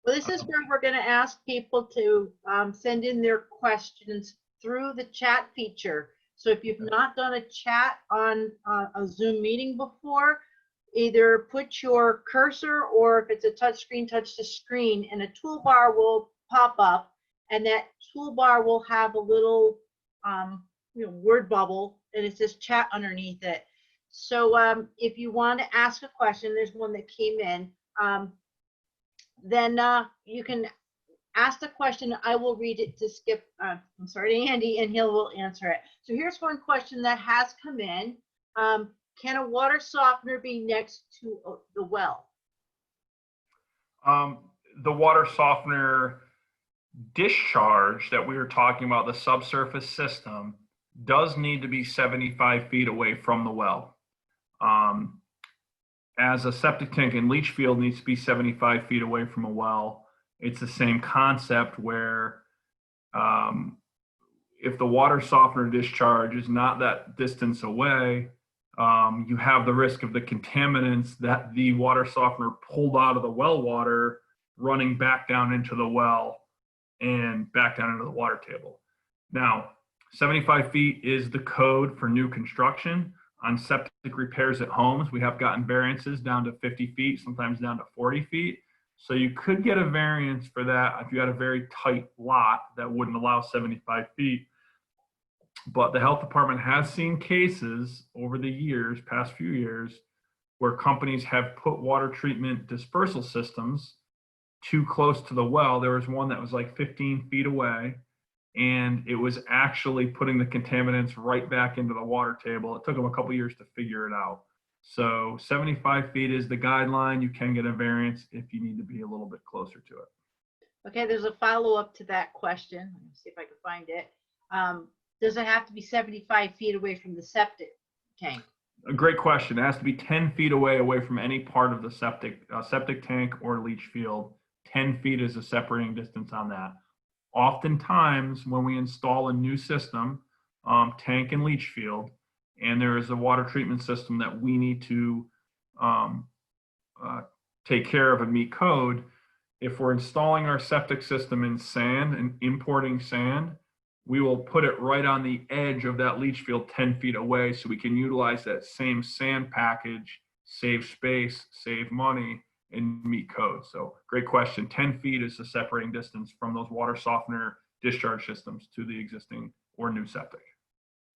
S1: Well, this is where we're going to ask people to send in their questions through the chat feature. So if you've not done a chat on a Zoom meeting before, either put your cursor, or if it's a touch screen, touch the screen, and a toolbar will pop up, and that toolbar will have a little word bubble, and it says chat underneath it. So if you want to ask a question, there's one that came in, then you can ask the question. I will read it to Skip, to Andy, and he will answer it. So here's one question that has come in. Can a water softener be next to the well?
S2: The water softener discharge that we were talking about, the subsurface system, does need to be 75 feet away from the well. As a septic tank and leach field needs to be 75 feet away from a well, it's the same concept where if the water softener discharge is not that distance away, you have the risk of the contaminants that the water softener pulled out of the well water running back down into the well and back down into the water table. Now, 75 feet is the code for new construction. On septic repairs at homes, we have gotten variances down to 50 feet, sometimes down to 40 feet. So you could get a variance for that if you had a very tight lot that wouldn't allow 75 feet. But the health department has seen cases over the years, past few years, where companies have put water treatment dispersal systems too close to the well. There was one that was like 15 feet away, and it was actually putting the contaminants right back into the water table. It took them a couple years to figure it out. So 75 feet is the guideline. You can get a variance if you need to be a little bit closer to it.
S1: Okay, there's a follow-up to that question. Let me see if I can find it. Does it have to be 75 feet away from the septic tank?
S2: A great question. It has to be 10 feet away from any part of the septic tank or leach field. 10 feet is a separating distance on that. Oftentimes, when we install a new system, tank and leach field, and there is a water treatment system that we need to um, take care of and meet code, if we're installing our septic system in sand and importing sand, we will put it right on the edge of that leach field 10 feet away so we can utilize that same sand package, save space, save money, and meet code. So great question. 10 feet is the separating distance from those water softener discharge systems to the existing or new septic.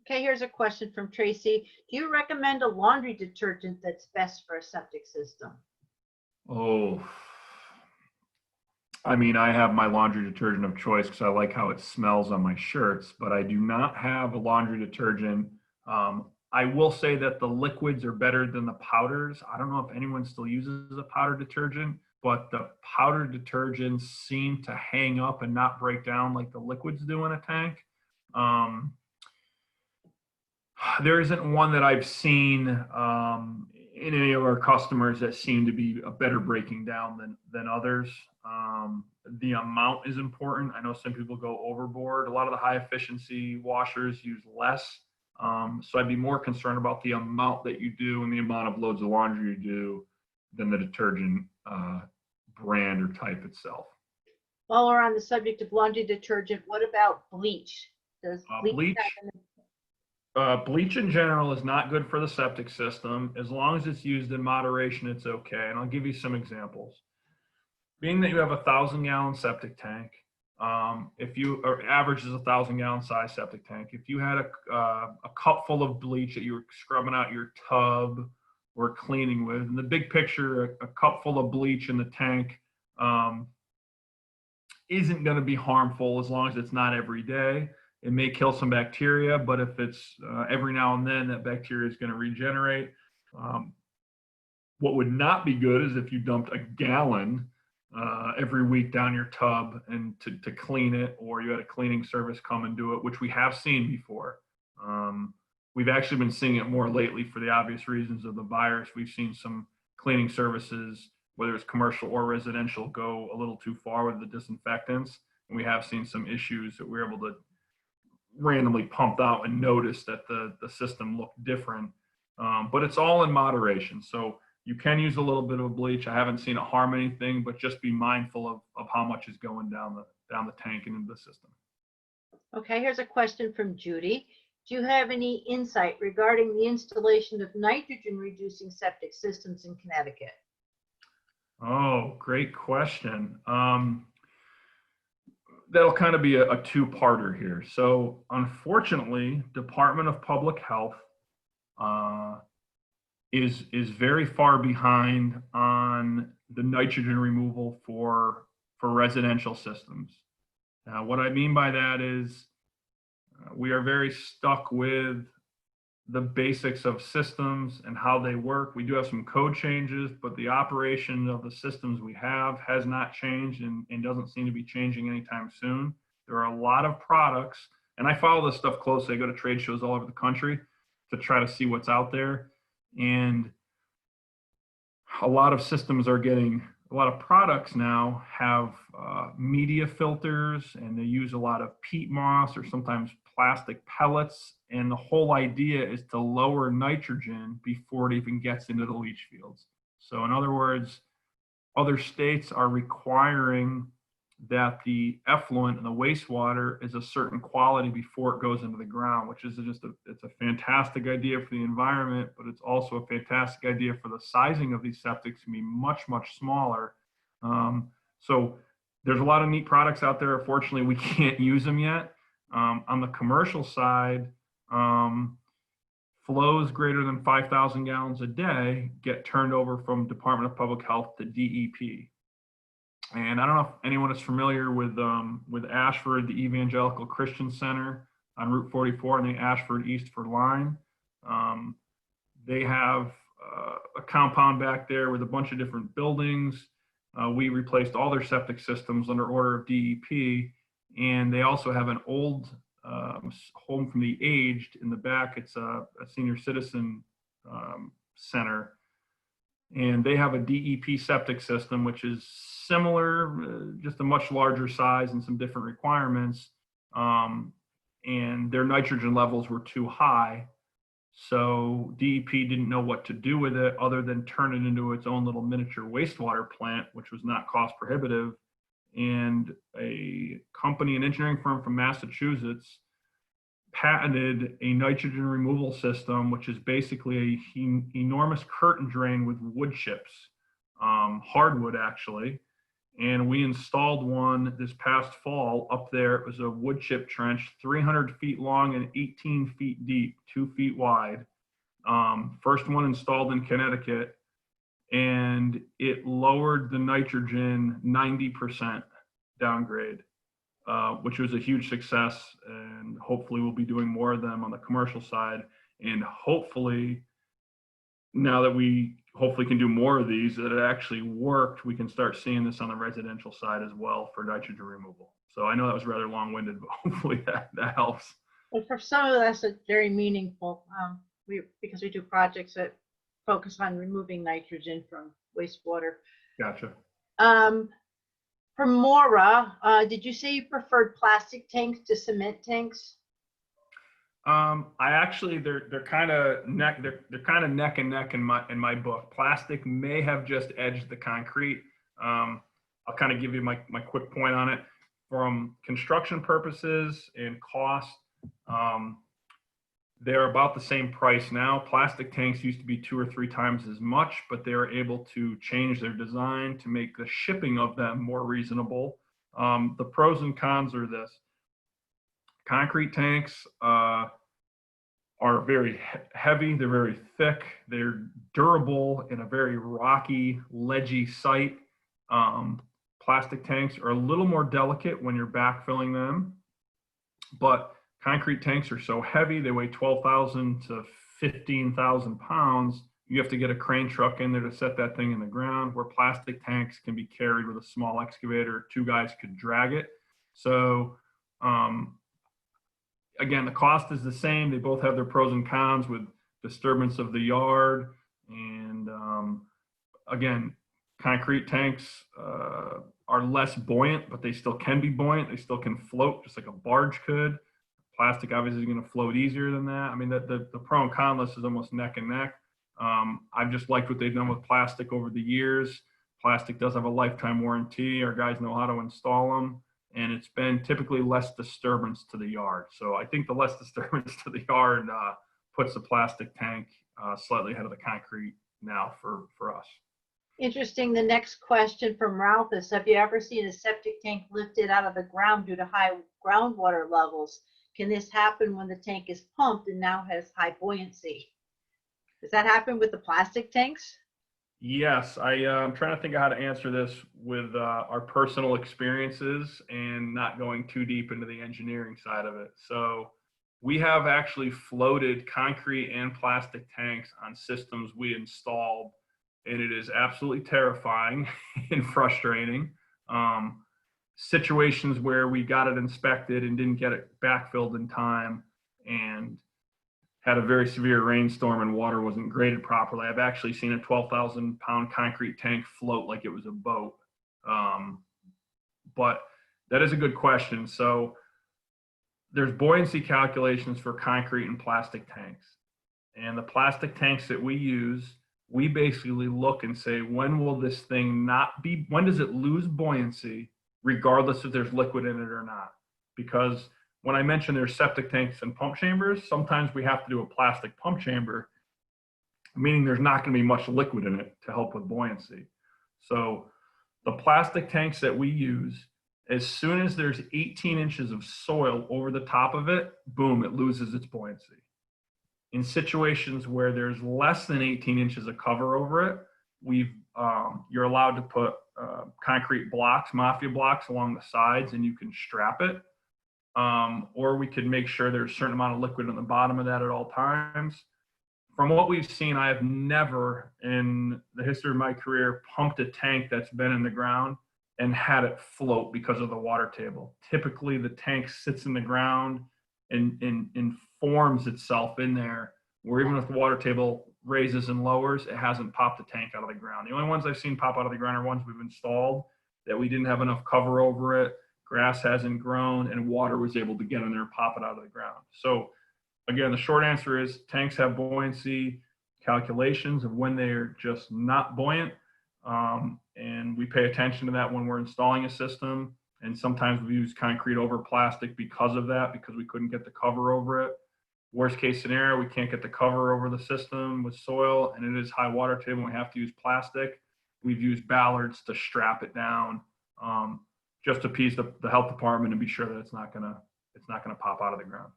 S1: Okay, here's a question from Tracy. Do you recommend a laundry detergent that's best for a septic system?
S2: Oh, I mean, I have my laundry detergent of choice because I like how it smells on my shirts, but I do not have a laundry detergent. I will say that the liquids are better than the powders. I don't know if anyone still uses a powder detergent, but the powder detergents seem to hang up and not break down like the liquids do in a tank. There isn't one that I've seen in any of our customers that seem to be a better breaking down than others. The amount is important. I know some people go overboard. A lot of the high efficiency washers use less. So I'd be more concerned about the amount that you do and the amount of loads of laundry you do than the detergent brand or type itself.
S1: While we're on the subject of laundry detergent, what about bleach? Does
S2: Bleach in general is not good for the septic system. As long as it's used in moderation, it's okay. And I'll give you some examples. Being that you have a 1,000-gallon septic tank, if you or average is a 1,000-gallon size septic tank, if you had a cup full of bleach that you were scrubbing out your tub or cleaning with, in the big picture, a cup full of bleach in the tank isn't going to be harmful as long as it's not every day. It may kill some bacteria, but if it's every now and then, that bacteria is going to regenerate. What would not be good is if you dumped a gallon every week down your tub and to clean it, or you had a cleaning service come and do it, which we have seen before. We've actually been seeing it more lately for the obvious reasons of the virus. We've seen some cleaning services, whether it's commercial or residential, go a little too far with the disinfectants. And we have seen some issues that we're able to randomly pump out and notice that the system looked different. But it's all in moderation. So you can use a little bit of bleach. I haven't seen it harm anything, but just be mindful of how much is going down the tank and into the system.
S1: Okay, here's a question from Judy. Do you have any insight regarding the installation of nitrogen reducing septic systems in Connecticut?
S2: Oh, great question. That'll kind of be a two-parter here. So unfortunately, Department of Public Health is very far behind on the nitrogen removal for residential systems. Now, what I mean by that is we are very stuck with the basics of systems and how they work. We do have some code changes, but the operation of the systems we have has not changed and doesn't seem to be changing anytime soon. There are a lot of products, and I follow this stuff closely. I go to trade shows all over the country to try to see what's out there. And a lot of systems are getting, a lot of products now have media filters, and they use a lot of peat moss or sometimes plastic pellets. And the whole idea is to lower nitrogen before it even gets into the leach fields. So in other words, other states are requiring that the effluent and the wastewater is a certain quality before it goes into the ground, which is it's a fantastic idea for the environment, but it's also a fantastic idea for the sizing of these septics to be much, much smaller. So there's a lot of neat products out there. Unfortunately, we can't use them yet. On the commercial side, flows greater than 5,000 gallons a day get turned over from Department of Public Health to DEP. And I don't know if anyone is familiar with Ashford, the Evangelical Christian Center on Route 44 and the Ashford Eastford line. They have a compound back there with a bunch of different buildings. We replaced all their septic systems under order of DEP, and they also have an old home from the aged in the back. It's a senior citizen center, and they have a DEP septic system, which is similar, just a much larger size and some different requirements. And their nitrogen levels were too high. So DEP didn't know what to do with it other than turn it into its own little miniature wastewater plant, which was not cost prohibitive. And a company, an engineering firm from Massachusetts, patented a nitrogen removal system, which is basically an enormous curtain drain with wood chips, hardwood actually. And we installed one this past fall up there. It was a wood chip trench, 300 feet long and 18 feet deep, 2 feet wide. First one installed in Connecticut, and it lowered the nitrogen 90% downgrade, which was a huge success. And hopefully we'll be doing more of them on the commercial side. And hopefully, now that we hopefully can do more of these, that it actually worked, we can start seeing this on the residential side as well for nitrogen removal. So I know that was rather long-winded, but hopefully that helps.
S1: Well, for some of us, it's very meaningful because we do projects that focus on removing nitrogen from wastewater.
S2: Gotcha.
S1: For Mora, did you say you preferred plastic tanks to cement tanks?
S2: I actually, they're kind of neck and neck in my book. Plastic may have just edged the concrete. I'll kind of give you my quick point on it. From construction purposes and cost, they're about the same price now. Plastic tanks used to be 2 or 3 times as much, but they were able to change their design to make the shipping of them more reasonable. The pros and cons are this. Concrete tanks are very heavy, they're very thick, they're durable in a very rocky, ledgy site. Plastic tanks are a little more delicate when you're backfilling them, but concrete tanks are so heavy, they weigh 12,000 to 15,000 pounds. You have to get a crane truck in there to set that thing in the ground, where plastic tanks can be carried with a small excavator. 2 guys could drag it. So, again, the cost is the same. They both have their pros and cons with disturbance of the yard. And again, concrete tanks are less buoyant, but they still can be buoyant. They still can float just like a barge could. Plastic obviously is going to float easier than that. I mean, the pro and con list is almost neck and neck. I've just liked what they've done with plastic over the years. Plastic does have a lifetime warranty. Our guys know how to install them. And it's been typically less disturbance to the yard. So I think the less disturbance to the yard puts the plastic tank slightly ahead of the concrete now for us.
S1: Interesting. The next question from Ralph is, have you ever seen a septic tank lifted out of the ground due to high groundwater levels? Can this happen when the tank is pumped and now has high buoyancy? Does that happen with the plastic tanks?
S2: Yes, I'm trying to think of how to answer this with our personal experiences and not going too deep into the engineering side of it. So we have actually floated concrete and plastic tanks on systems we installed, and it is absolutely terrifying and frustrating. Situations where we got it inspected and didn't get it backfilled in time, and had a very severe rainstorm and water wasn't graded properly. I've actually seen a 12,000 pound concrete tank float like it was a boat. But that is a good question. So there's buoyancy calculations for concrete and plastic tanks. And the plastic tanks that we use, we basically look and say, when will this thing when does it lose buoyancy, regardless if there's liquid in it or not? Because when I mentioned there's septic tanks and pump chambers, sometimes we have to do a plastic pump chamber, meaning there's not going to be much liquid in it to help with buoyancy. So the plastic tanks that we use, as soon as there's 18 inches of soil over the top of it, boom, it loses its buoyancy. In situations where there's less than 18 inches of cover over it, you're allowed to put concrete blocks, mafia blocks along the sides, and you can strap it. Or we could make sure there's a certain amount of liquid on the bottom of that at all times. from what we've seen, I have never in the history of my career pumped a tank that's been in the ground and had it float because of the water table. Typically, the tank sits in the ground and forms itself in there, where even if the water table raises and lowers, it hasn't popped the tank out of the ground. The only ones I've seen pop out of the ground are ones we've installed that we didn't have enough cover over it, grass hasn't grown, and water was able to get in there and pop it out of the ground. So again, the short answer is tanks have buoyancy calculations of when they're just not buoyant. And we pay attention to that when we're installing a system. And sometimes we use concrete over plastic because of that, because we couldn't get the cover over it. Worst case scenario, we can't get the cover over the system with soil and it is high water table and we have to use plastic. We've used ballards to strap it down, just to appease the health department and be sure that it's not gonna pop out of the ground.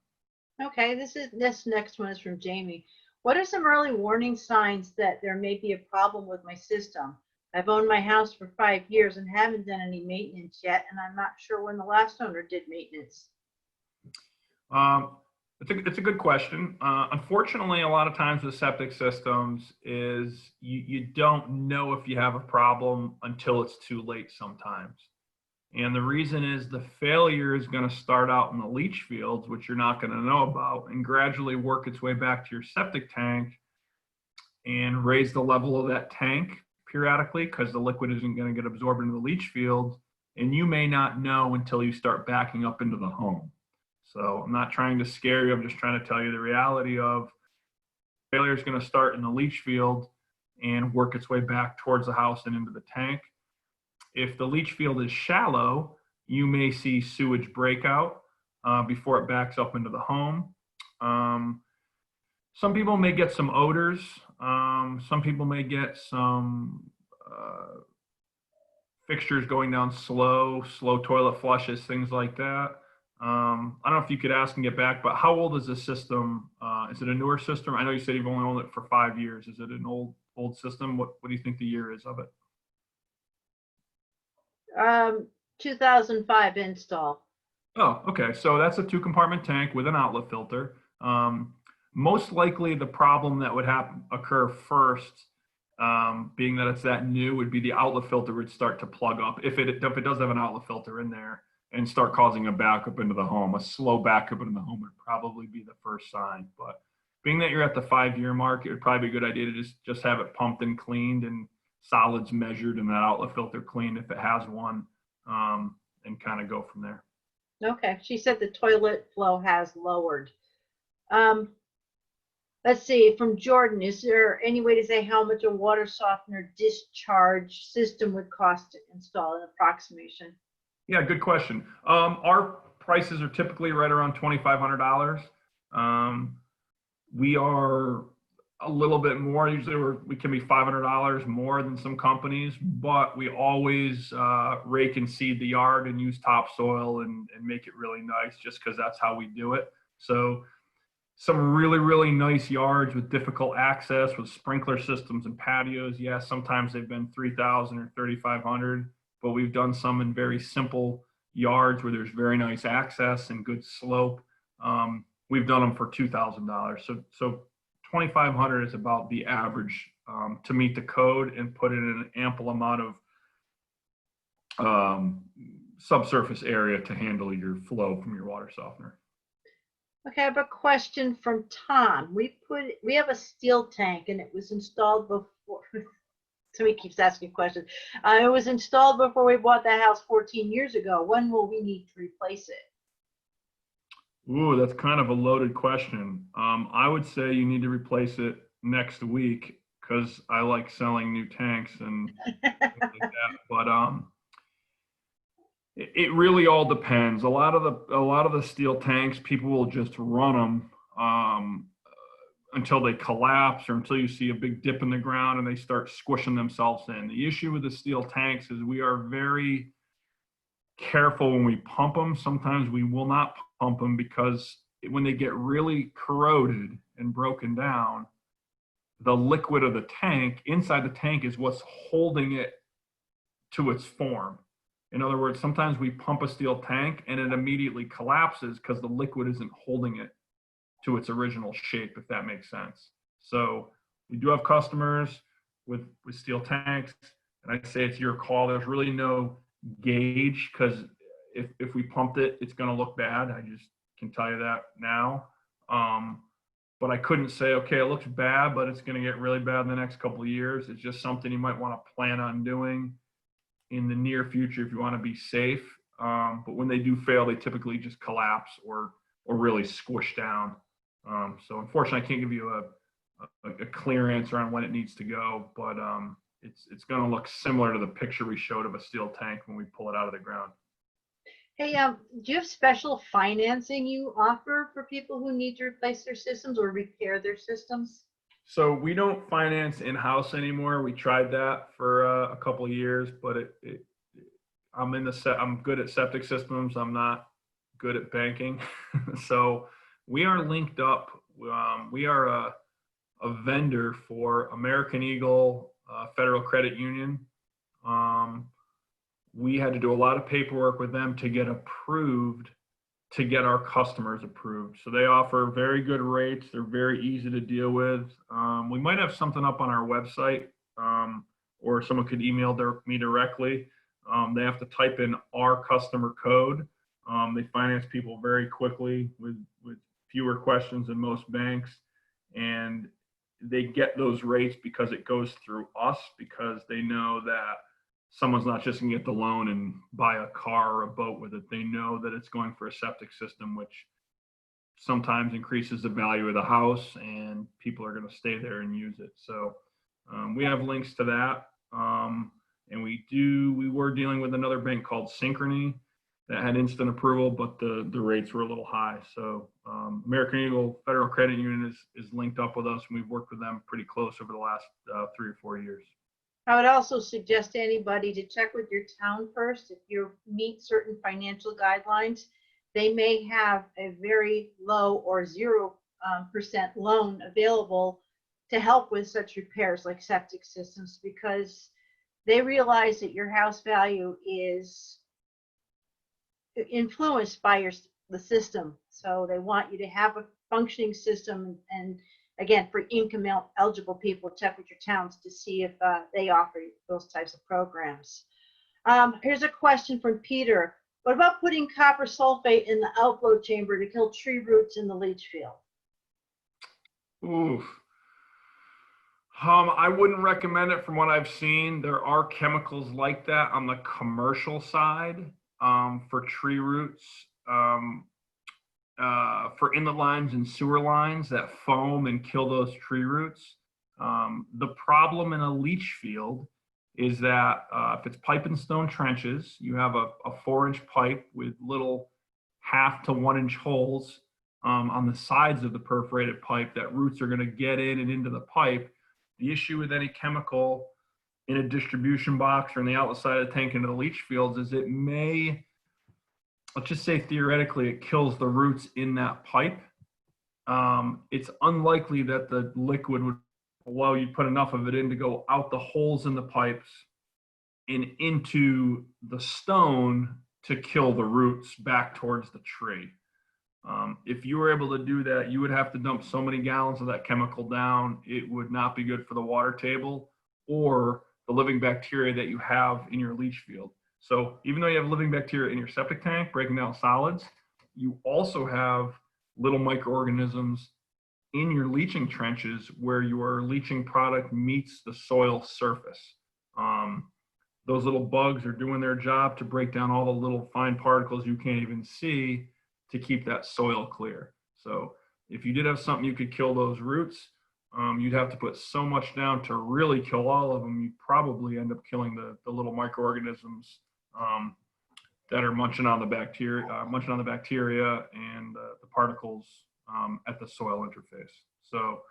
S1: Okay, this next one is from Jamie. What are some early warning signs that there may be a problem with my system? I've owned my house for 5 years and haven't done any maintenance yet, and I'm not sure when the last owner did maintenance.
S2: It's a good question. Unfortunately, a lot of times with septic systems is you don't know if you have a problem until it's too late sometimes. And the reason is the failure is going to start out in the leach fields, which you're not going to know about, and gradually work its way back to your septic tank and raise the level of that tank periodically, because the liquid isn't going to get absorbed into the leach field. And you may not know until you start backing up into the home. So I'm not trying to scare you. I'm just trying to tell you the reality of failure is going to start in the leach field and work its way back towards the house and into the tank. If the leach field is shallow, you may see sewage breakout before it backs up into the home. Some people may get some odors. Some people may get some fixtures going down slow toilet flushes, things like that. I don't know if you could ask and get back, but how old is this system? Is it a newer system? I know you said you've only owned it for 5 years. Is it an old system? What do you think the year is of it?
S1: 2005 install.
S2: Oh, okay. So that's a 2-compartment tank with an outlet filter. Most likely the problem that would occur first, being that it's that new, would be the outlet filter would start to plug up. If it does have an outlet filter in there, and start causing a backup into the home. A slow backup into the home would probably be the first sign. But being that you're at the 5-year mark, it would probably be a good idea to just have it pumped and cleaned and solids measured and that outlet filter cleaned if it has one, and kind of go from there.
S1: Okay, she said the toilet flow has lowered. Let's see, from Jordan, is there any way to say how much a water softener discharge system would cost to install, an approximation?
S2: Yeah, good question. Our prices are typically right around $2,500. We are a little bit more. Usually we can be $500 more than some companies, but we always rake and seed the yard and use topsoil and make it really nice, just because that's how we do it. So some really, really nice yards with difficult access with sprinkler systems and patios. Yeah, sometimes they've been $3,000 or $3,500. But we've done some in very simple yards where there's very nice access and good slope. We've done them for $2,000. So $2,500 is about the average to meet the code and put it in an ample amount of subsurface area to handle your flow from your water softener.
S1: Okay, I have a question from Tom. We have a steel tank and it was installed before. Somebody keeps asking questions. It was installed before we bought that house 14 years ago. When will we need to replace it?
S2: Ooh, that's kind of a loaded question. I would say you need to replace it next week, because I like selling new tanks and things like that. But it really all depends. A lot of the steel tanks, people will just run them until they collapse or until you see a big dip in the ground and they start squishing themselves in. The issue with the steel tanks is we are very careful when we pump them. Sometimes we will not pump them because when they get really corroded and broken down, the liquid of the tank, inside the tank, is what's holding it to its form. In other words, sometimes we pump a steel tank and it immediately collapses because the liquid isn't holding it to its original shape, if that makes sense. So we do have customers with steel tanks, and I'd say it's your call. There's really no gauge, because if we pumped it, it's going to look bad. I just can tell you that now. But I couldn't say, okay, it looks bad, but it's going to get really bad in the next couple of years. It's just something you might want to plan on doing in the near future if you want to be safe. But when they do fail, they typically just collapse or really squish down. So unfortunately, I can't give you a clear answer on when it needs to go, but it's going to look similar to the picture we showed of a steel tank when we pull it out of the ground.
S1: Hey, do you have special financing you offer for people who need to replace their systems or repair their systems?
S2: So we don't finance in-house anymore. We tried that for a couple of years, but I'm good at septic systems. I'm not good at banking. So we are linked up. We are a vendor for American Eagle Federal Credit Union. We had to do a lot of paperwork with them to get approved, to get our customers approved. So they offer very good rates. They're very easy to deal with. We might have something up on our website, or someone could email me directly. They have to type in our customer code. They finance people very quickly with fewer questions than most banks. And they get those rates because it goes through us, because they know that someone's not just going to get the loan and buy a car or a boat with it. They know that it's going for a septic system, which sometimes increases the value of the house, and people are going to stay there and use it. So we have links to that. And we were dealing with another bank called Synchrony that had instant approval, but the rates were a little high. So American Eagle Federal Credit Union is linked up with us, and we've worked with them pretty close over the last 3 or 4 years.
S1: I would also suggest to anybody to check with your town first. If you meet certain financial guidelines, they may have a very low or 0% loan available to help with such repairs like septic systems, because they realize that your house value is influenced by the system. So they want you to have a functioning system. And again, for income eligible people, check with your towns to see if they offer those types of programs. Here's a question from Peter. What about putting copper sulfate in the outflow chamber to kill tree roots in the leach field?
S2: Oof. I wouldn't recommend it from what I've seen. There are chemicals like that on the commercial side for tree roots. For inlet lines and sewer lines that foam and kill those tree roots. The problem in a leach field is that if it's pipe and stone trenches, you have a 4-inch pipe with little 1/2 to 1-inch holes on the sides of the perforated pipe that roots are going to get in and into the pipe. The issue with any chemical in a distribution box or in the outlet side of the tank into the leach fields is it may, let's just say theoretically, it kills the roots in that pipe. It's unlikely that the liquid would allow you to put enough of it in to go out the holes in the pipes and into the stone to kill the roots back towards the tree. If you were able to do that, you would have to dump so many gallons of that chemical down. It would not be good for the water table or the living bacteria that you have in your leach field. So even though you have living bacteria in your septic tank breaking down solids, you also have little microorganisms in your leaching trenches where your leaching product meets the soil surface. Those little bugs are doing their job to break down all the little fine particles you can't even see to keep that soil clear. So if you did have something you could kill those roots, you'd have to put so much down to really kill all of them. You'd probably end up killing the little microorganisms that are munching on the bacteria and the particles at the soil interface. So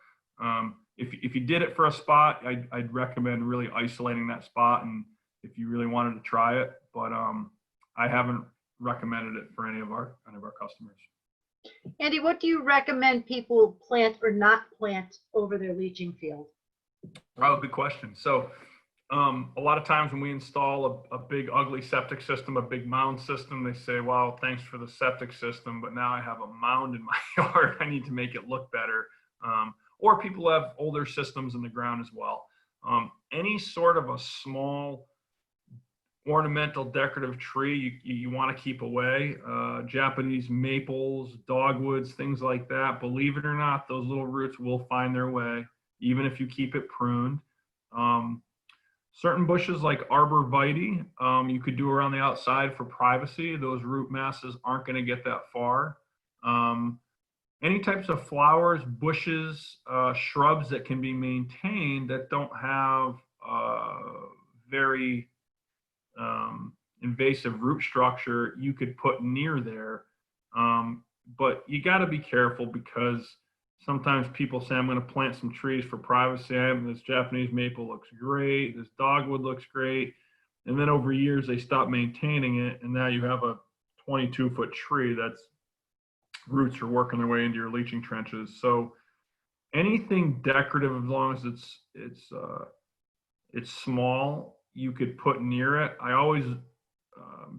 S2: if you did it for a spot, I'd recommend really isolating that spot, and if you really wanted to try it, but I haven't recommended it for any of our customers.
S1: Andy, what do you recommend people plant or not plant over their leaching field?
S2: Oh, good question. So a lot of times when we install a big ugly septic system, a big mound system, they say, well, thanks for the septic system, but now I have a mound in my yard. I need to make it look better. or people have older systems in the ground as well. Any sort of a small ornamental decorative tree you want to keep away. Japanese maples, dogwoods, things like that. Believe it or not, those little roots will find their way, even if you keep it pruned. Certain bushes like arborvitae, you could do around the outside for privacy. Those root masses aren't going to get that far. Any types of flowers, bushes, shrubs that can be maintained that don't have very invasive root structure, you could put near there. But you got to be careful, because sometimes people say, I'm going to plant some trees for privacy. This Japanese maple looks great. This dogwood looks great. And then over years, they stop maintaining it. And now you have a 22-foot tree that's roots are working their way into your leaching trenches. So anything decorative, as long as it's small, you could put near it. I always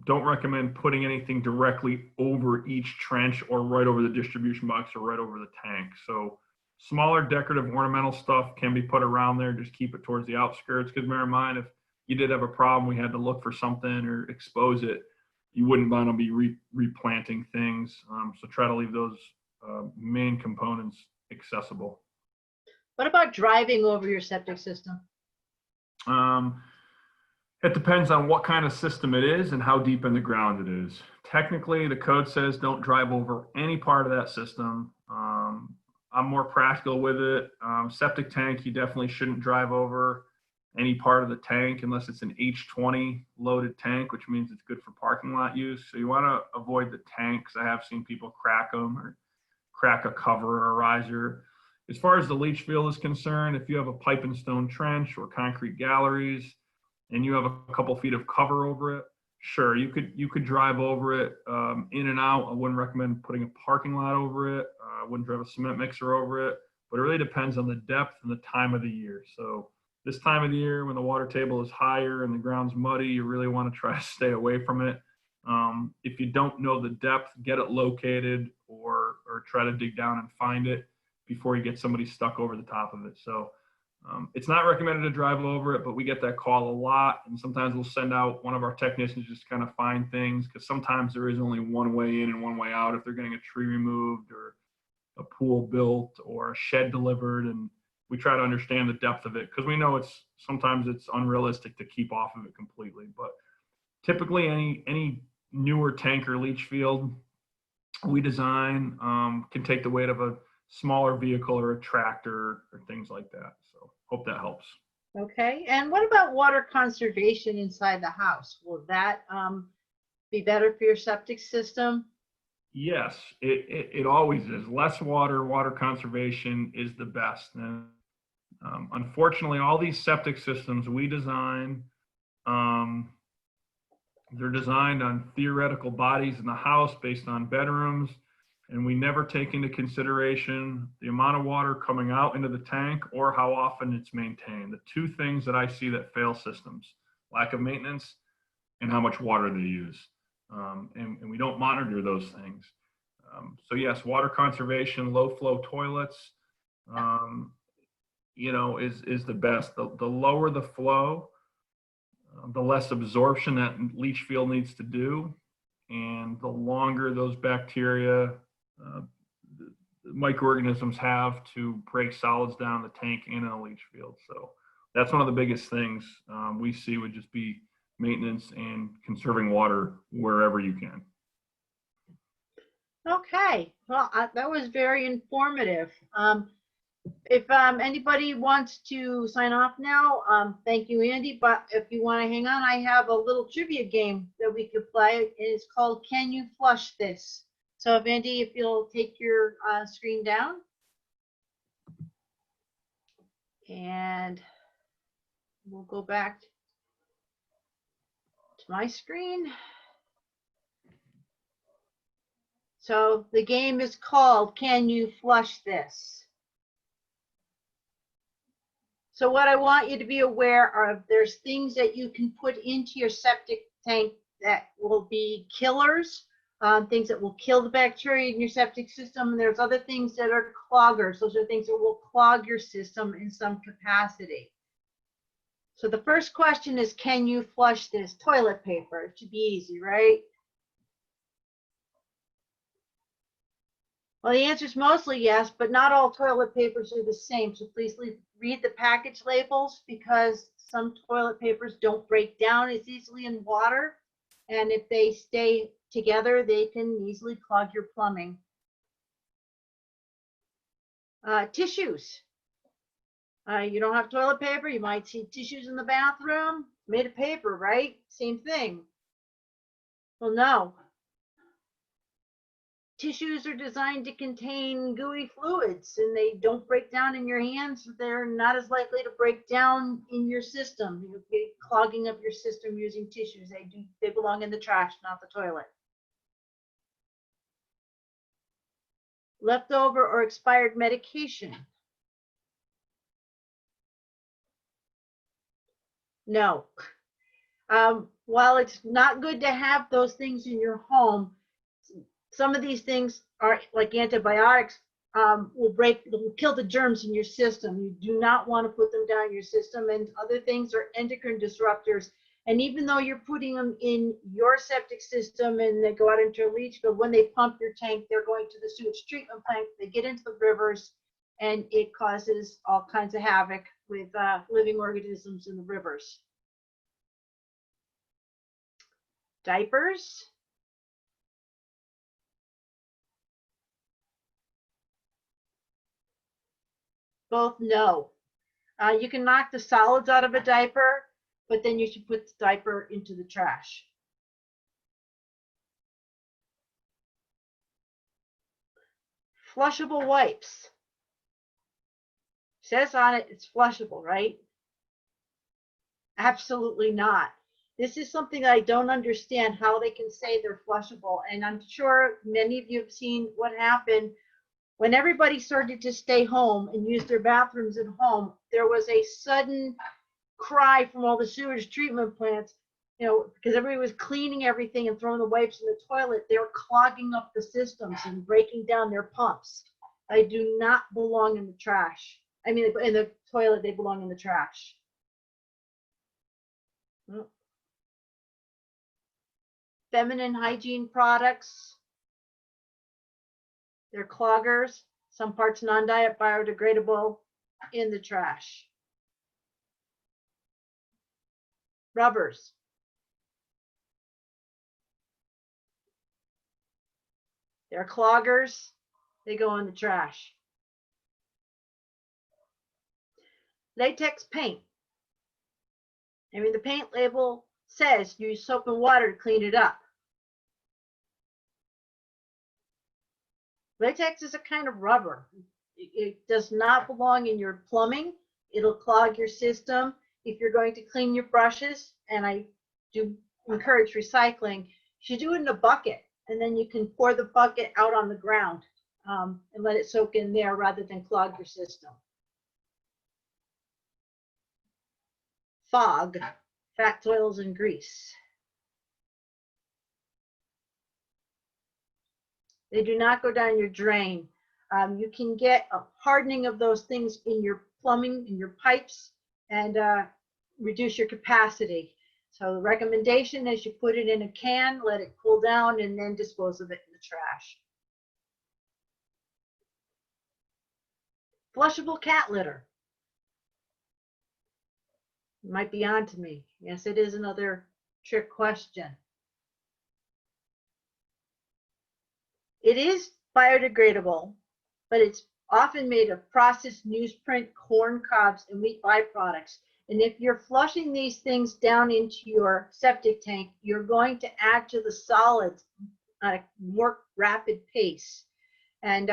S2: don't recommend putting anything directly over each trench or right over the distribution box or right over the tank. So smaller decorative ornamental stuff can be put around there. Just keep it towards the outskirts, because bear in mind, if you did have a problem, we had to look for something or expose it, you wouldn't want to be replanting things. So try to leave those main components accessible.
S1: What about driving over your septic system?
S2: It depends on what kind of system it is and how deep in the ground it is. Technically, the code says don't drive over any part of that system. I'm more practical with it. Septic tank, you definitely shouldn't drive over any part of the tank unless it's an H20 loaded tank, which means it's good for parking lot use. So you want to avoid the tanks. I have seen people crack them or crack a cover or a riser. As far as the leach field is concerned, if you have a pipe and stone trench or concrete galleries and you have a couple feet of cover over it, sure, you could drive over it in and out. I wouldn't recommend putting a parking lot over it. I wouldn't drive a cement mixer over it, but it really depends on the depth and the time of the year. So this time of the year, when the water table is higher and the ground's muddy, you really want to try to stay away from it. If you don't know the depth, get it located or try to dig down and find it before you get somebody stuck over the top of it. So it's not recommended to drive over it, but we get that call a lot. And sometimes we'll send out one of our technicians just to kind of find things, because sometimes there is only one way in and one way out if they're getting a tree removed or a pool built or a shed delivered. And we try to understand the depth of it, because we know sometimes it's unrealistic to keep off of it completely. But typically any newer tank or leach field we design can take the weight of a smaller vehicle or a tractor or things like that. So hope that helps.
S1: Okay. And what about water conservation inside the house? Will that be better for your septic system?
S2: Yes, it always is. Less water conservation is the best. And unfortunately, all these septic systems we design, they're designed on theoretical bodies in the house based on bedrooms, and we never take into consideration the amount of water coming out into the tank or how often it's maintained. The two things that I see that fail systems: lack of maintenance and how much water they use. And we don't monitor those things. So yes, water conservation, low flow toilets, is the best. The lower the flow, the less absorption that leach field needs to do, and the longer those bacteria, the microorganisms have to break solids down the tank and in a leach field. So that's one of the biggest things we see would just be maintenance and conserving water wherever you can.
S1: Okay. Well, that was very informative. If anybody wants to sign off now, thank you, Andy. But if you want to hang on, I have a little trivia game that we could play. It's called Can You Flush This? So if Andy, if you'll take your screen down. And we'll go back to my screen. So the game is called Can You Flush This? So what I want you to be aware of, there's things that you can put into your septic tank that will be killers things that will kill the bacteria in your septic system. And there's other things that are cloggers. Those are things that will clog your system in some capacity. So the first question is, can you flush this? Toilet paper. It should be easy, right? Well, the answer is mostly yes, but not all toilet papers are the same. So please read the package labels, because some toilet papers don't break down as easily in water. And if they stay together, they can easily clog your plumbing. Tissues. You don't have toilet paper, you might see tissues in the bathroom, made of paper, right? Same thing. Well, no. Tissues are designed to contain gooey fluids, and they don't break down in your hands. They're not as likely to break down in your system. You'll be clogging up your system using tissues. They belong in the trash, not the toilet. Leftover or expired medication. No. While it's not good to have those things in your home, some of these things are like antibiotics, will kill the germs in your system. You do not want to put them down your system. And other things are endocrine disruptors. And even though you're putting them in your septic system and they go out into a leach field, when they pump your tank, they're going to the sewage treatment plant. They get into the rivers, and it causes all kinds of havoc with living organisms in the rivers. Diapers. Both no. You can knock the solids out of a diaper, but then you should put the diaper into the trash. Flushable wipes. Says on it, it's flushable, right? Absolutely not. This is something that I don't understand, how they can say they're flushable. And I'm sure many of you have seen what happened when everybody started to stay home and use their bathrooms at home. There was a sudden cry from all the sewage treatment plants, because everybody was cleaning everything and throwing the wipes in the toilet. They were clogging up the systems and breaking down their pumps. They do not belong in the trash. I mean, in the toilet, they belong in the trash. Feminine hygiene products. They're cloggers, some parts non-diet biodegradable, in the trash. Rubbers. They're cloggers, they go in the trash. Latex paint. I mean, the paint label says use soap and water to clean it up. Latex is a kind of rubber. It does not belong in your plumbing. It'll clog your system. If you're going to clean your brushes, and I do encourage recycling, you should do it in a bucket, and then you can pour the bucket out on the ground and let it soak in there rather than clog your system. Fog, fats, oils, and grease. They do not go down your drain. You can get a hardening of those things in your plumbing, in your pipes, and reduce your capacity. So the recommendation is you put it in a can, let it cool down, and then dispose of it in the trash. Flushable cat litter. You might be on to me. Yes, it is another trick question. It is biodegradable, but it's often made of processed newsprint, corn cobs, and wheat byproducts. And if you're flushing these things down into your septic tank, you're going to add to the solids at a more rapid pace. And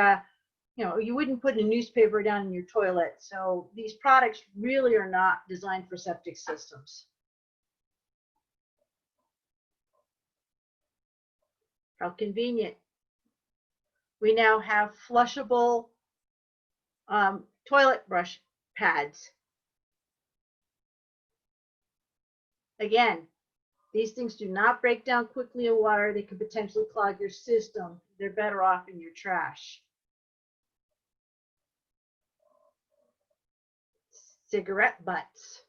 S1: you wouldn't put a newspaper down in your toilet. So these products really are not designed for septic systems. How convenient. We now have flushable toilet brush pads. Again, These things do not break down quickly in water. They could potentially clog your system. They're better off in your trash. Cigarette butts.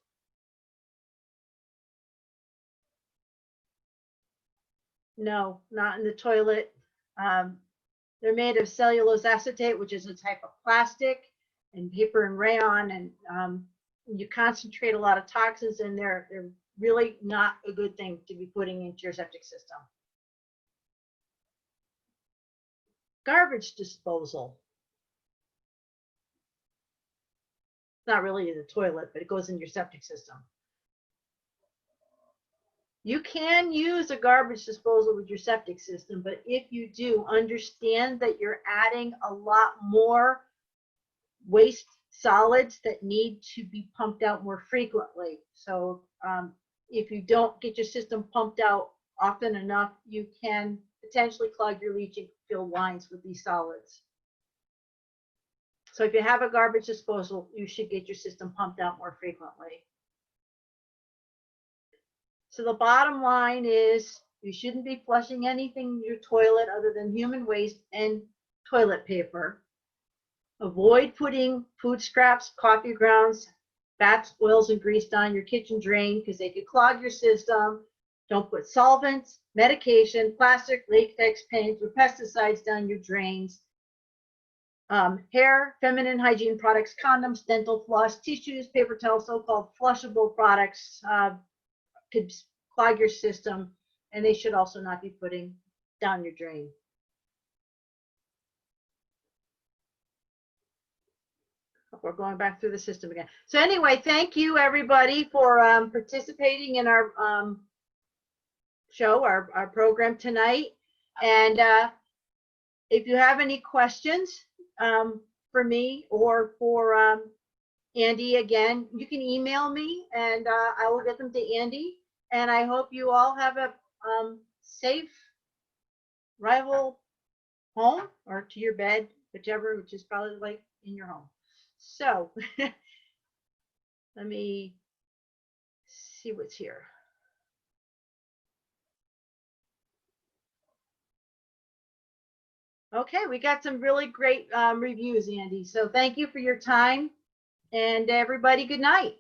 S1: No, not in the toilet. They're made of cellulose acetate, which is a type of plastic, and paper and rayon, and you concentrate a lot of toxins in there. They're really not a good thing to be putting into your septic system. Garbage disposal. Not really in the toilet, but it goes in your septic system. You can use a garbage disposal with your septic system, but if you do, understand that you're adding a lot more waste solids that need to be pumped out more frequently. So if you don't get your system pumped out often enough, you can potentially clog your leaching field lines with these solids. So if you have a garbage disposal, you should get your system pumped out more frequently. So the bottom line is you shouldn't be flushing anything in your toilet other than human waste and toilet paper. Avoid putting food scraps, coffee grounds, fats, oils, and grease down your kitchen drain because they could clog your system. Don't put solvents, medication, plastic, latex paints, or pesticides down your drains. Hair, feminine hygiene products, condoms, dental floss, tissues, paper towels, so-called flushable products could clog your system, and they should also not be putting down your drain. We're going back through the system again. So anyway, thank you everybody for participating in our show, our program tonight. And if you have any questions for me or for Andy, again, you can email me and I will get them to Andy. And I hope you all have a safe arrival home or to your bed, whichever, which is probably like in your home. So let me see what's here. Okay, we got some really great reviews, Andy. So thank you for your time, and everybody, good night.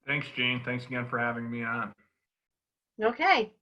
S2: Thanks, Jane. Thanks again for having me on.
S1: Okay.